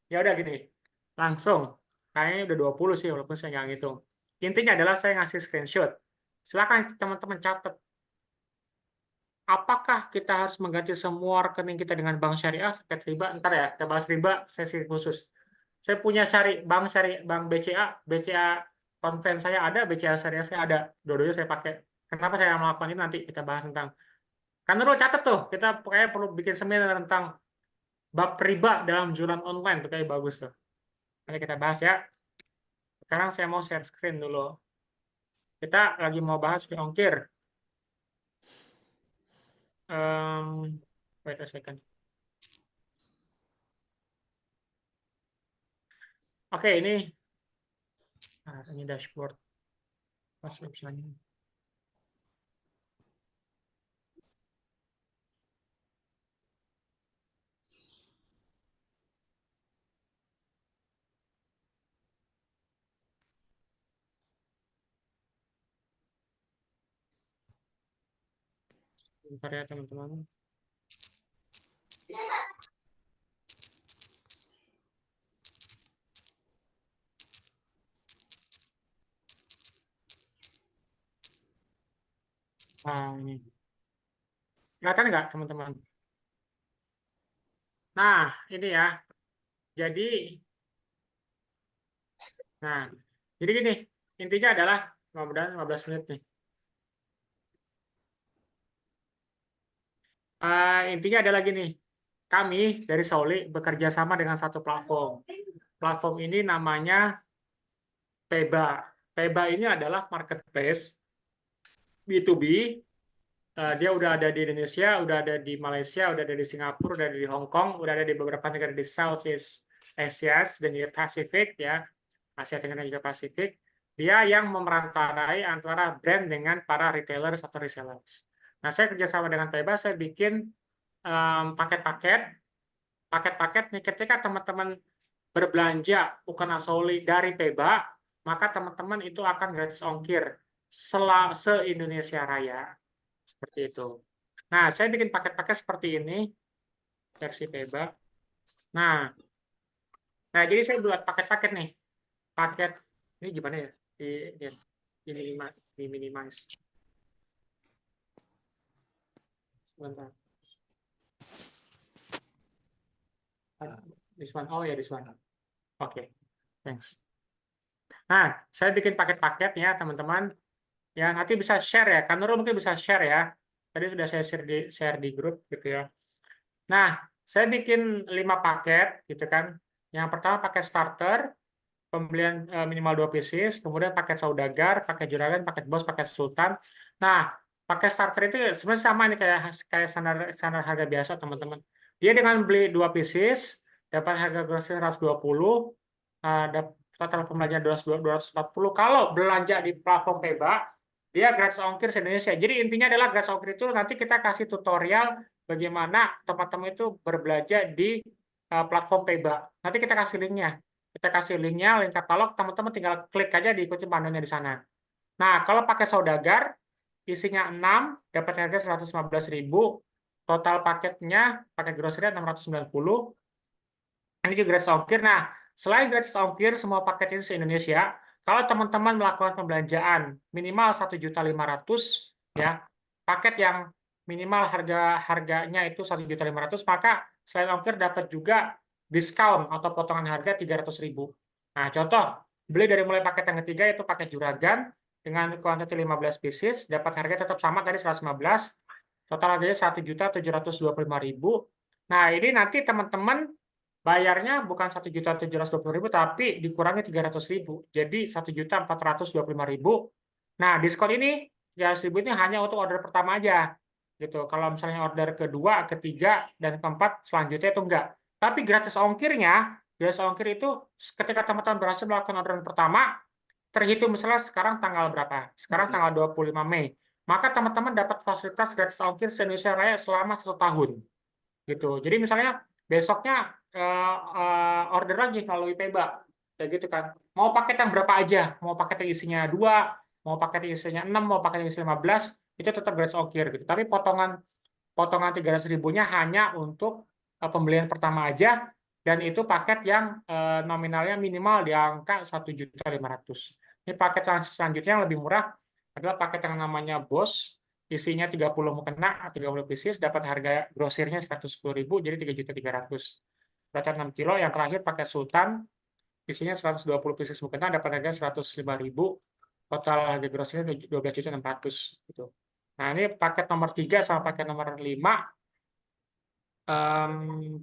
Ya udah gini, langsung. Kayaknya udah 20 sih, walaupun saya nggak ngitung. Intinya adalah saya ngasih screenshot. Silakan teman-teman catat. Apakah kita harus mengganti semua rekening kita dengan bank syariah terkait riba? Ntar ya, kita bahas riba sesi khusus. Saya punya bank BCA, BCA konven saya ada, BCA syariah saya ada. Dua-duanya saya pakai. Kenapa saya melakukan ini nanti kita bahas tentang. Karena dulu catat tuh, kita kayak perlu bikin seminar tentang bab riba dalam jualan online tuh kayak bagus tuh. Nanti kita bahas ya. Sekarang saya mau share screen dulu. Kita lagi mau bahas ongkir. Wait a second. Oke, ini dashboard. Pas website-nya. Bentar ya teman-teman. Nah, ini. Kelihatan nggak teman-teman? Nah, ini ya. Jadi, nah, jadi gini. Intinya adalah, mudah-mudahan 15 menit nih. Intinya adalah gini. kami dari Sauli bekerja sama dengan satu platform. Platform ini namanya Peba. Peba ini adalah marketplace B2B. Dia udah ada di Indonesia, udah ada di Malaysia, udah ada di Singapura, udah ada di Hong Kong, udah ada di beberapa negara di Southeast Asia dan juga Pasifik ya. Asia Tenggara dan juga Pasifik. Dia yang memerantarai antara brand dengan para retailers atau resellers. Nah, saya kerjasama dengan Peba, saya bikin paket-paket nih ketika teman-teman berbelanja bukan Asauli dari Peba, maka teman-teman itu akan gratis ongkir se-Indonesia Raya. Seperti itu. Nah, saya bikin paket-paket seperti ini, versi Peba. Nah, jadi saya buat paket-paket nih. Paket, ini gimana ya? Di minimize. Sebentar. This one. Oh ya, this one. Oke, thanks. Nah, saya bikin paket-paket ya, teman-teman. Ya, nanti bisa share ya. Kanuro mungkin bisa share ya. Tadi sudah saya share di grup gitu ya. Nah, saya bikin 5 paket gitu kan. Yang pertama paket starter, pembelian minimal 2 pieces, kemudian paket saudagar, paket juragan, paket bos, paket sultan. Nah, paket starter itu sebenarnya sama ini kayak standar harga biasa, teman-teman. Dia dengan beli 2 pieces dapat harga grosir 120, total pembelanjaan 240. Kalau belanja di platform Peba, dia gratis ongkir se-Indonesia. Jadi intinya adalah gratis ongkir itu nanti kita kasih tutorial bagaimana teman-teman itu berbelanja di platform Peba. Nanti kita kasih linknya. Kita kasih linknya, link katalog, teman-teman tinggal klik aja diikuti panduannya di sana. Nah, kalau pakai saudagar, isinya 6, dapat harga 115.000, total paketnya, pakai grocery 690, ini juga gratis ongkir. Nah, selain gratis ongkir, semua paket ini se-Indonesia, kalau teman-teman melakukan pembelanjaan minimal 1.500.000, ya, paket yang minimal harganya itu 1.500.000, maka selain ongkir dapat juga diskon atau potongan harga 300.000. Nah, contoh, beli dari mulai paket yang ketiga itu paket juragan dengan kuantiti 15 pieces, dapat harga tetap sama tadi 115, total harganya 1.725.000. Nah, ini nanti teman-teman bayarnya bukan 1.720.000 tapi dikurangi 300.000. Jadi 1.425.000. Nah, diskon ini 300.000 ini hanya untuk order pertama aja. Gitu. Kalau misalnya order kedua, ketiga, dan keempat selanjutnya itu enggak. Tapi gratis ongkirnya, gratis ongkir itu ketika teman-teman berhasil melakukan orderan pertama, terhitung misalnya sekarang tanggal berapa? Sekarang tanggal 25 Mei. Maka teman-teman dapat fasilitas gratis ongkir se-Indonesia Raya selama 1 tahun. Gitu. Jadi misalnya besoknya order lagi melalui Peba, kayak gitu kan. Mau paket yang berapa aja, mau paket yang isinya 2, mau paket yang isinya 6, mau paket yang isinya 15, itu tetap gratis ongkir gitu. Tapi potongan 300.000-nya hanya untuk pembelian pertama aja, dan itu paket yang nominalnya minimal di angka 1.500.000. Ini paket selanjutnya yang lebih murah adalah paket yang namanya BOS, isinya 30 mukena, 30 pieces, dapat harga grosirnya 110.000, jadi 3.300.000. Berarti 6 kilo. Yang terakhir pakai Sultan, isinya 120 pieces mukena, dapat harga 105.000, total harga grosirnya 12.600 gitu. Nah, ini paket nomor 3 sama paket nomor 5.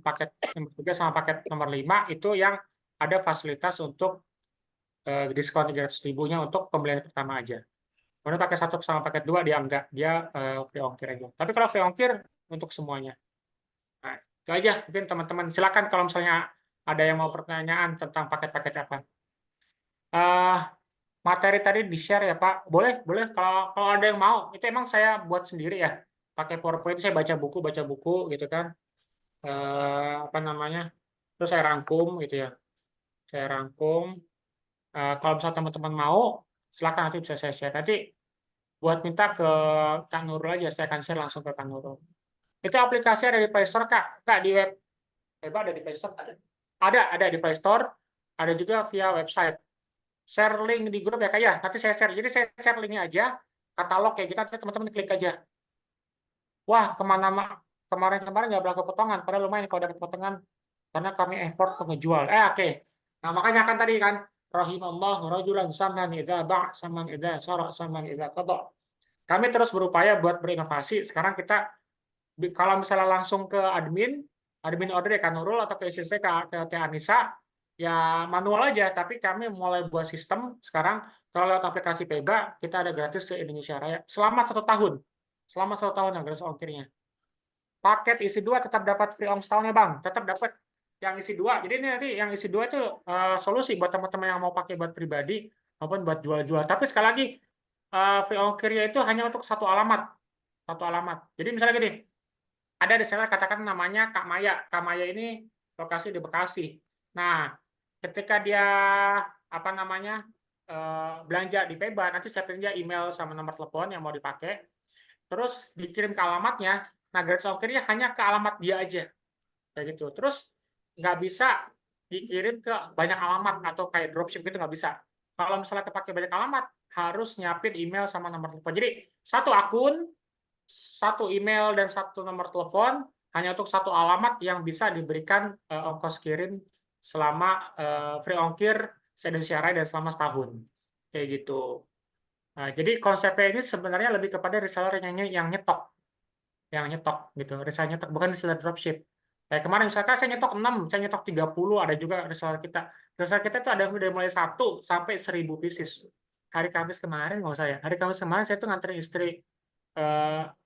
Paket nomor 3 sama paket nomor 5 itu yang ada fasilitas untuk diskon 300.000-nya untuk pembelian pertama aja. Kemudian pakai 1 sama paket 2 dia enggak, dia free ongkir aja. Tapi kalau free ongkir untuk semuanya. Nah, itu aja. Mungkin teman-teman silakan kalau misalnya ada yang mau pertanyaan tentang paket-paket apa. Materi tadi di-share ya Pak. Boleh kalau ada yang mau. Itu emang saya buat sendiri ya. Pakai PowerPoint, saya baca buku gitu kan. Apa namanya? Terus saya rangkum gitu ya. Saya rangkum. Kalau misalnya teman-teman mau, silakan nanti bisa saya share. Nanti buat minta ke Kak Nurul aja, saya akan share langsung ke Kak Nurul. Itu aplikasi ada di Play Store, Kak. Kak, di web. Ada di Play Store? Ada di Play Store. Ada juga via website. Share link di grup ya, Kak. Ya, nanti saya share. Jadi saya share linknya aja. Katalog kayak gitu, nanti teman-teman klik aja. Wah, kemarin nggak berlaku potongan. Padahal lumayan kalau dapat potongan. Karena kami effort untuk ngejual. Oke. Nah, makanya kan tadi kan. Rahimallah rajulan saman idza ba' saman idza sara saman idza qada. Kami terus berupaya buat berinovasi. Sekarang kita kalau misalnya langsung ke admin admin order ya Kak Nurul atau ke ICC ke Teh Anissa, ya manual aja. Tapi kami mulai buat sistem sekarang. Kalau lewat aplikasi Peba, kita ada gratis se Indonesia Raya selama 1 tahun. Selama 1 tahun yang gratis ongkirnya. Paket isi 2 tetap dapat free ongkos tahunnya Bang, tetap dapat yang isi 2. Jadi ini nanti yang isi 2 itu solusi buat teman-teman yang mau pakai buat pribadi maupun buat jual-jual. Tapi sekali lagi free ongkirnya itu hanya untuk satu alamat. Satu alamat. Jadi misalnya gini, ada reseller katakan namanya Kak Maya. Kak Maya ini lokasi di Bekasi. Nah, ketika dia apa namanya belanja di Peba, nanti saya pilih dia email sama nomor telepon yang mau dipakai. Terus dikirim ke alamatnya. Nah, gratis ongkirnya hanya ke alamat dia aja. Kayak gitu. Terus nggak bisa dikirim ke banyak alamat atau kayak dropship gitu nggak bisa. Kalau misalnya kepake banyak alamat, harus nyiapin email sama nomor telepon. Jadi satu akun, satu email dan satu nomor telepon hanya untuk satu alamat yang bisa diberikan ongkos kirim selama free ongkir se-Indonesia Raya dan selama setahun. Kayak gitu. Nah, jadi konsepnya ini sebenarnya lebih kepada reseller yang nyetok. Yang nyetok gitu, reseller nyetok, bukan reseller dropship. Kayak kemarin misalkan saya nyetok 6, saya nyetok 30, ada juga reseller kita. Reseller kita itu ada dari mulai 1 sampai 1000 pieces. Hari Kamis kemarin, nggak usah ya. Hari Kamis kemarin saya tuh nganterin istri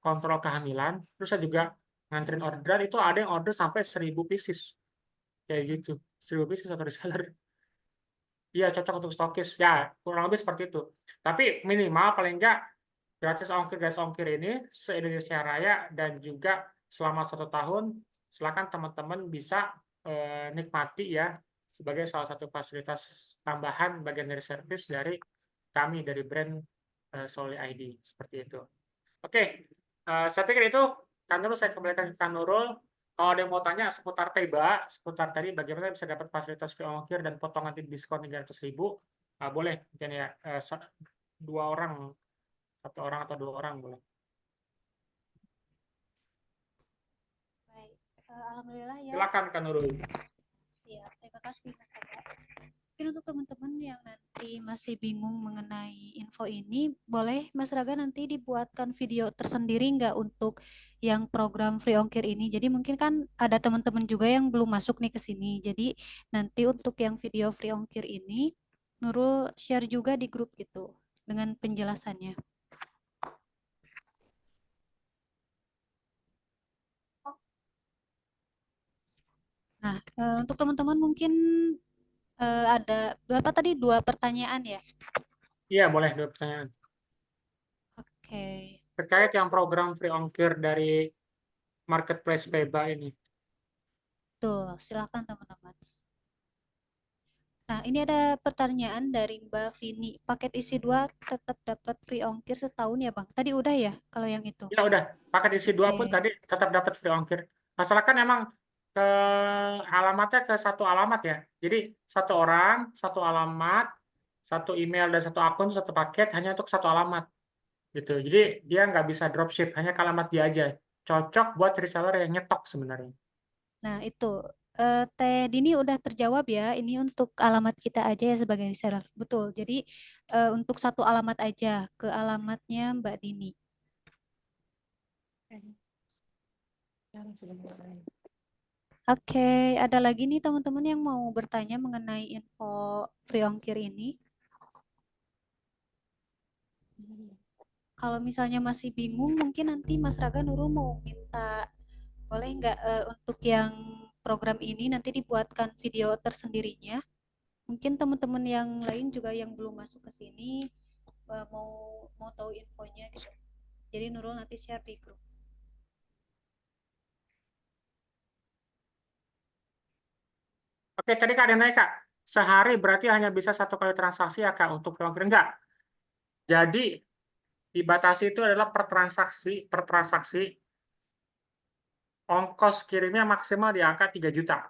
kontrol kehamilan, terus saya juga nganterin orderan, itu ada yang order sampai 1000 pieces. Kayak gitu. 1000 pieces atau reseller. Iya, cocok untuk stokis. Ya, kurang lebih seperti itu. Tapi minimal paling enggak gratis ongkir ini se-Indonesia Raya dan juga selama 1 tahun, silakan teman-teman bisa nikmati ya sebagai salah satu fasilitas tambahan bagian dari servis dari kami dari brand Soli ID seperti itu. Oke, saya pikir itu Kak Nurul, saya kembalikan ke Kak Nurul. Kalau ada yang mau tanya seputar Peba, seputar tadi bagaimana bisa dapat fasilitas free ongkir dan potongan diskon 300.000, boleh mungkin ya 2 orang, 1 orang atau 2 orang boleh. Baik, alhamdulillah ya. Silakan Kak Nurul. Siap, terima kasih Mas Aga. Mungkin untuk teman-teman yang nanti masih bingung mengenai info ini, boleh Mas Raga nanti dibuatkan video tersendiri nggak untuk yang program free ongkir ini. Jadi mungkin kan ada teman-teman juga yang belum masuk nih ke sini. Jadi nanti untuk yang video free ongkir ini, Nurul share juga di grup gitu dengan penjelasannya. Nah, untuk teman-teman mungkin ada berapa tadi? 2 pertanyaan ya? Iya, boleh 2 pertanyaan. Oke. Terkait yang program free ongkir dari marketplace Peba ini. Tuh, silakan teman-teman. Nah, ini ada pertanyaan dari Mbak Vini. Paket isi 2 tetap dapat free ongkir setahun ya, Bang? Tadi udah ya kalau yang itu? Ya udah, paket isi 2 pun Oke. tadi tetap dapat free ongkir. Masalahkan emang ke alamatnya ke satu alamat ya. Jadi satu orang, satu alamat, satu email dan satu akun, satu paket hanya untuk satu alamat gitu. Jadi dia nggak bisa dropship, hanya ke alamat dia aja. Cocok buat reseller yang nyetok sebenarnya. Nah, itu Teh Dini udah terjawab ya. Ini untuk alamat kita aja ya sebagai reseller. Betul. Jadi untuk satu alamat aja ke alamatnya Mbak Dini. Oke, ada lagi nih teman-teman yang mau bertanya mengenai info free ongkir ini. Kalau misalnya masih bingung, mungkin nanti Mas Raga Nurul mau minta, boleh nggak untuk yang program ini nanti dibuatkan video tersendirinya. Mungkin teman-teman yang lain juga yang belum masuk ke sini mau tahu infonya gitu. Jadi Nurul nanti share di grup. Oke, tadi Kak ada yang nanya Kak, sehari berarti hanya bisa 1 kali transaksi ya Kak untuk free ongkir? Enggak. Jadi dibatasi itu adalah per transaksi ongkos kirimnya maksimal di angka 3 juta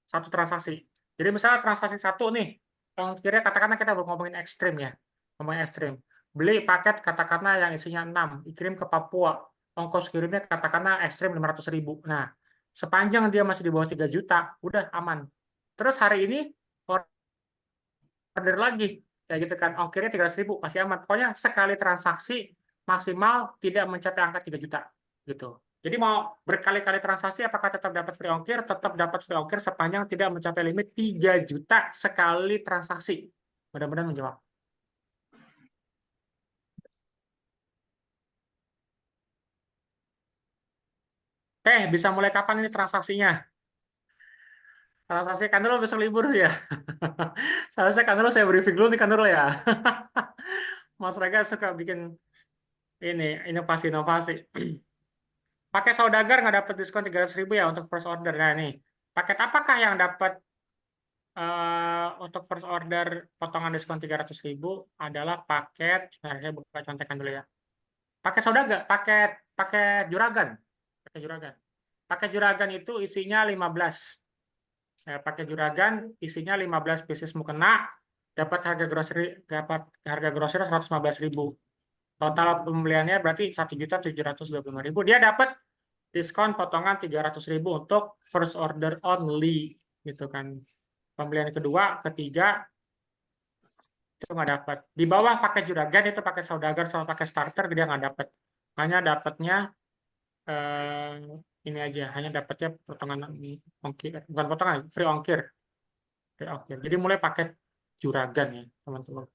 satu transaksi. Jadi misalnya transaksi 1 nih, ongkirnya katakanlah kita ngomongin ekstrim ya, ngomongin ekstrim. Beli paket katakanlah yang isinya 6, dikirim ke Papua, ongkos kirimnya katakanlah ekstrim 500.000. Nah, sepanjang dia masih di bawah 3 juta, udah aman. Terus hari ini order lagi, kayak gitu kan, ongkirnya 300.000, masih aman. Pokoknya sekali transaksi maksimal tidak mencapai angka 3 juta gitu. Jadi mau berkali-kali transaksi apakah tetap dapat free ongkir? Tetap dapat free ongkir sepanjang tidak mencapai limit 3 juta sekali transaksi. Mudah-mudahan menjawab. Bisa mulai kapan ini transaksinya? Transaksi kan dulu besok libur ya. Seharusnya kan dulu saya briefing dulu nih kan dulu ya. Mas Rega suka bikin ini inovasi-inovasi. Pakai saudagar nggak dapat diskon 300.000 ya untuk first order. Nah nih, paket apakah yang dapat untuk first order potongan diskon 300.000 adalah paket, nah, saya buka contekan dulu ya. Pakai saudagar, paket juragan. Pakai juragan. Pakai juragan itu isinya 15. Pakai juragan isinya 15 pieces mukena, dapat harga grocery 115.000. Total pembeliannya berarti 1.725.000. Dia dapat diskon potongan 300.000 untuk first order only gitu kan. Pembelian kedua, ketiga itu nggak dapat. Di bawah pakai juragan itu pakai saudagar sama pakai starter dia nggak dapat. Hanya dapatnya ini aja, hanya dapatnya potongan ongkir, bukan potongan, free ongkir. Free ongkir. Jadi mulai paket juragan ya, teman-teman.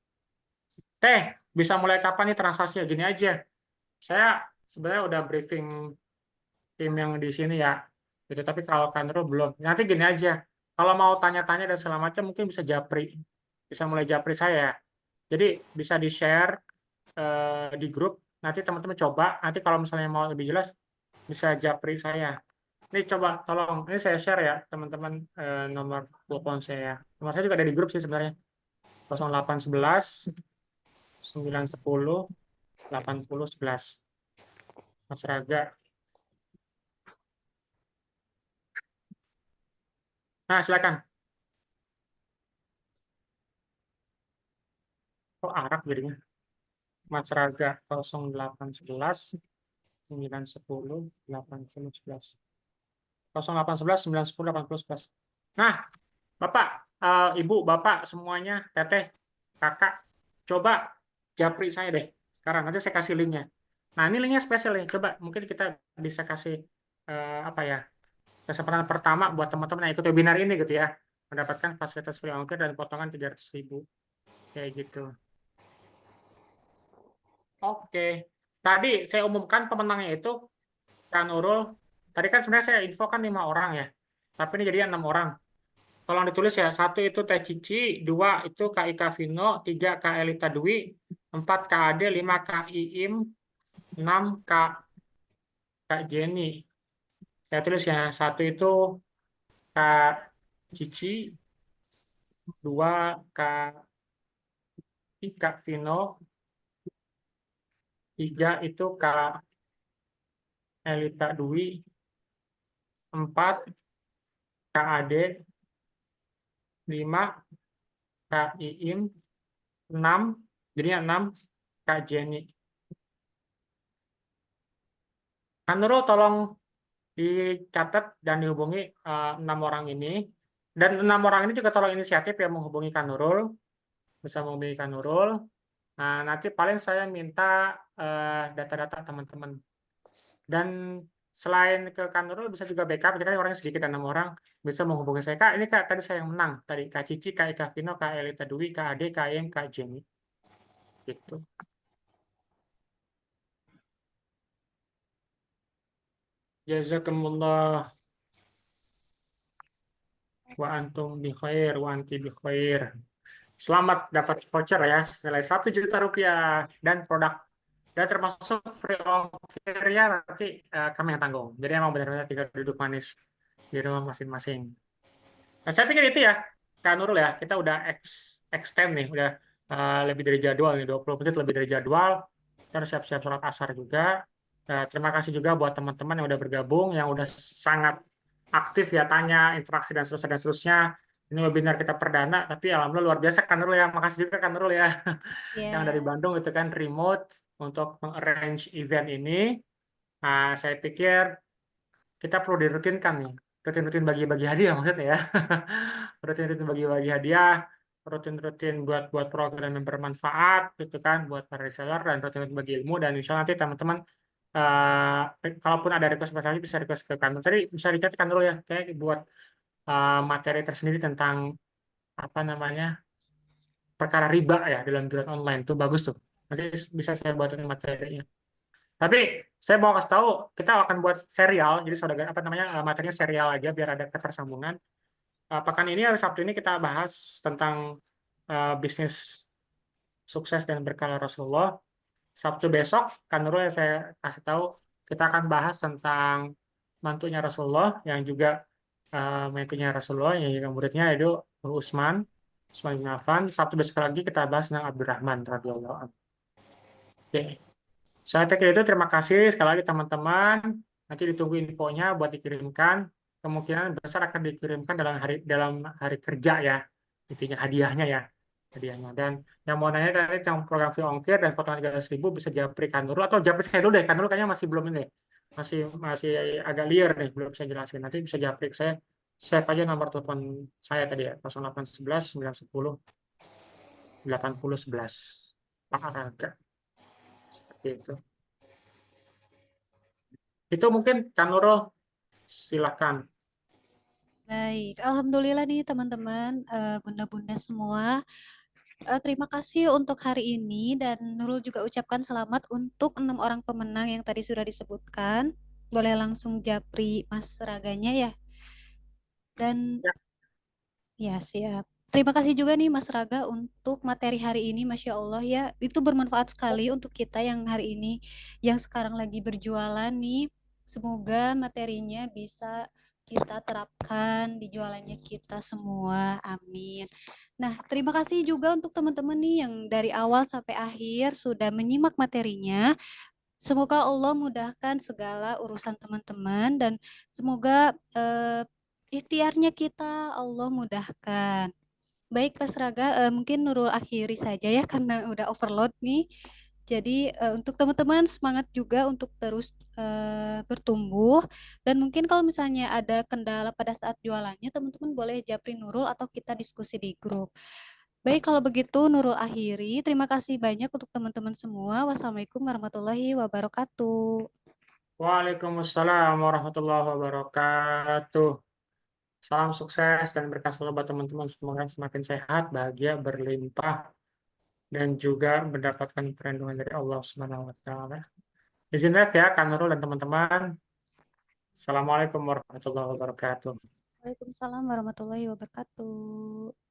Bisa mulai kapan nih transaksinya? Gini aja. Saya sebenarnya udah briefing tim yang di sini ya. Gitu, tapi kalau Kanro belum. Nanti gini aja. Kalau mau tanya-tanya dan segala macam mungkin bisa japri. Bisa mulai japri saya. Jadi bisa di-share di grup. Nanti teman-teman coba. Nanti kalau misalnya mau lebih jelas bisa japri saya. Ini coba tolong. Ini saya share ya teman-teman nomor telepon saya. Nomor saya juga ada di grup sih sebenarnya. 0811 910 8011. Mas Raga. Nah, silakan. Kok Arab jadinya? Mas Raga 0811 910 8011. 0811 910 8011. Nah, Bapak, Ibu, Bapak semuanya, Teteh, Kakak, coba japri saya deh. Sekarang nanti saya kasih linknya. Nah, ini linknya spesial nih. Coba mungkin kita bisa kasih apa ya? Kesempatan pertama buat teman-teman yang ikut webinar ini gitu ya. Mendapatkan fasilitas free ongkir dan potongan 300.000. Kayak gitu. Oke. Tadi saya umumkan pemenangnya itu Kak Nurul. Tadi kan sebenarnya saya infokan 5 orang ya. Tapi ini jadi 6 orang. Tolong ditulis ya. 1 itu Teh Cici, 2 itu Kak Ika Vino, 3 Kak Elita Dwi, 4 Kak Ade, 5 Kak Iim, 6 Kak Jenny. Saya tulis ya. 1 itu Kak Cici, 2 Kak Ika Vino, 3 itu Kak Elita Dwi, 4 Kak Ade, 5 Kak Iim, 6 jadinya 6 Kak Jenny. Kak Nurul tolong dicatat dan dihubungi 6 orang ini. Dan 6 orang ini juga tolong inisiatif ya menghubungi Kak Nurul. Bisa menghubungi Kak Nurul. Nah, nanti paling saya minta data-data teman-teman. Dan selain ke Kak Nurul bisa juga backup, jadi kan orangnya sedikit, 6 orang. Bisa menghubungi saya. Kak, ini Kak, tadi saya yang menang. Tadi Kak Cici, Kak Ika Vino, Kak Elita Dwi, Kak Ade, Kak Im, Kak Jenny. Gitu. Jazakumullah wa antum bi khair wa anti bi khair. Selamat dapat voucher ya senilai 1 juta rupiah dan produk dan termasuk free ongkirnya nanti kami yang tanggung. Jadi emang benar-benar tinggal duduk manis di rumah masing-masing. Nah, saya pikir itu ya, Kak Nurul ya, kita udah extend nih, udah lebih dari jadwal nih, 20 menit lebih dari jadwal. Kita harus siap-siap sholat asar juga. Terima kasih juga buat teman-teman yang udah bergabung, yang udah sangat aktif ya, tanya, interaksi, dan seterusnya, dan seterusnya. Ini webinar kita perdana, tapi alhamdulillah luar biasa Kak Nurul ya. Makasih juga Kak Nurul ya, yang dari Ya, Bandung itu kan remote untuk arrange event ini. Saya pikir kita perlu dirutinkan nih, rutin-rutin bagi-bagi hadiah maksudnya ya. Rutin-rutin bagi-bagi hadiah, rutin-rutin buat program yang bermanfaat gitu kan buat para reseller, dan rutin-rutin bagi ilmu, dan insya Allah nanti teman-teman kalaupun ada request bahasa Arab bisa request ke kantor. Tadi bisa request ke kantor ya, kayak buat materi tersendiri tentang apa namanya perkara riba ya dalam jualan online tuh bagus tuh. Nanti bisa saya buatin materinya. Tapi saya mau kasih tahu kita akan buat serial, jadi saudara apa namanya materinya serial aja biar ada ketersambungan. Pekan ini hari Sabtu ini kita bahas tentang bisnis sukses dan berkah Rasulullah. Sabtu besok kan Nurul yang saya kasih tahu kita akan bahas tentang mantunya Rasulullah yang juga mentunya Rasulullah yang juga muridnya itu Utsman bin Affan. Sabtu besok lagi kita bahas tentang Abdurrahman radhiyallahu anhu. Oke. Saya pikir itu terima kasih sekali lagi teman-teman. Nanti ditunggu infonya buat dikirimkan. Kemungkinan besar akan dikirimkan dalam hari kerja ya. Intinya hadiahnya ya. Hadiahnya. Dan yang mau nanya tadi tentang program free ongkir dan potongan 300.000 bisa japri Kanurul atau japri saya dulu deh. Kanurul kayaknya masih belum ini. Masih agak liar nih, belum saya jelasin. Nanti bisa japri saya. Save aja nomor telepon saya tadi ya. 0811 910 8011. Pak Araga. Seperti itu. Itu mungkin Kak Nurul, silakan. Baik, alhamdulillah nih teman-teman, bunda-bunda semua. Terima kasih untuk hari ini dan Nurul juga ucapkan selamat untuk 6 orang pemenang yang tadi sudah disebutkan. Boleh langsung japri Mas Raganya ya. Dan Ya. ya siap. Terima kasih juga nih Mas Raga untuk materi hari ini, Masya Allah ya. Itu bermanfaat sekali untuk kita yang hari ini, yang sekarang lagi berjualan nih. Semoga materinya bisa kita terapkan di jualannya kita semua. Amin. Nah, terima kasih juga untuk teman-teman nih yang dari awal sampai akhir sudah menyimak materinya. Semoga Allah mudahkan segala urusan teman-teman dan semoga ikhtiarnya kita Allah mudahkan. Baik, Mas Raga, mungkin Nurul akhiri saja ya karena udah overload nih. Jadi untuk teman-teman semangat juga untuk terus bertumbuh dan mungkin kalau misalnya ada kendala pada saat jualannya, teman-teman boleh japri Nurul atau kita diskusi di grup. Baik, kalau begitu Nurul akhiri. Terima kasih banyak untuk teman-teman semua. Wassalamualaikum warahmatullahi wabarakatuh. Waalaikumsalam warahmatullahi wabarakatuh. Salam sukses dan berkah selalu buat teman-teman. Semoga semakin sehat, bahagia, berlimpah, dan juga mendapatkan perlindungan dari Allah Subhanahu wa Ta'ala. Izin ref ya, Kak Nurul dan teman-teman. Assalamualaikum warahmatullahi wabarakatuh. Waalaikumsalam warahmatullahi wabarakatuh.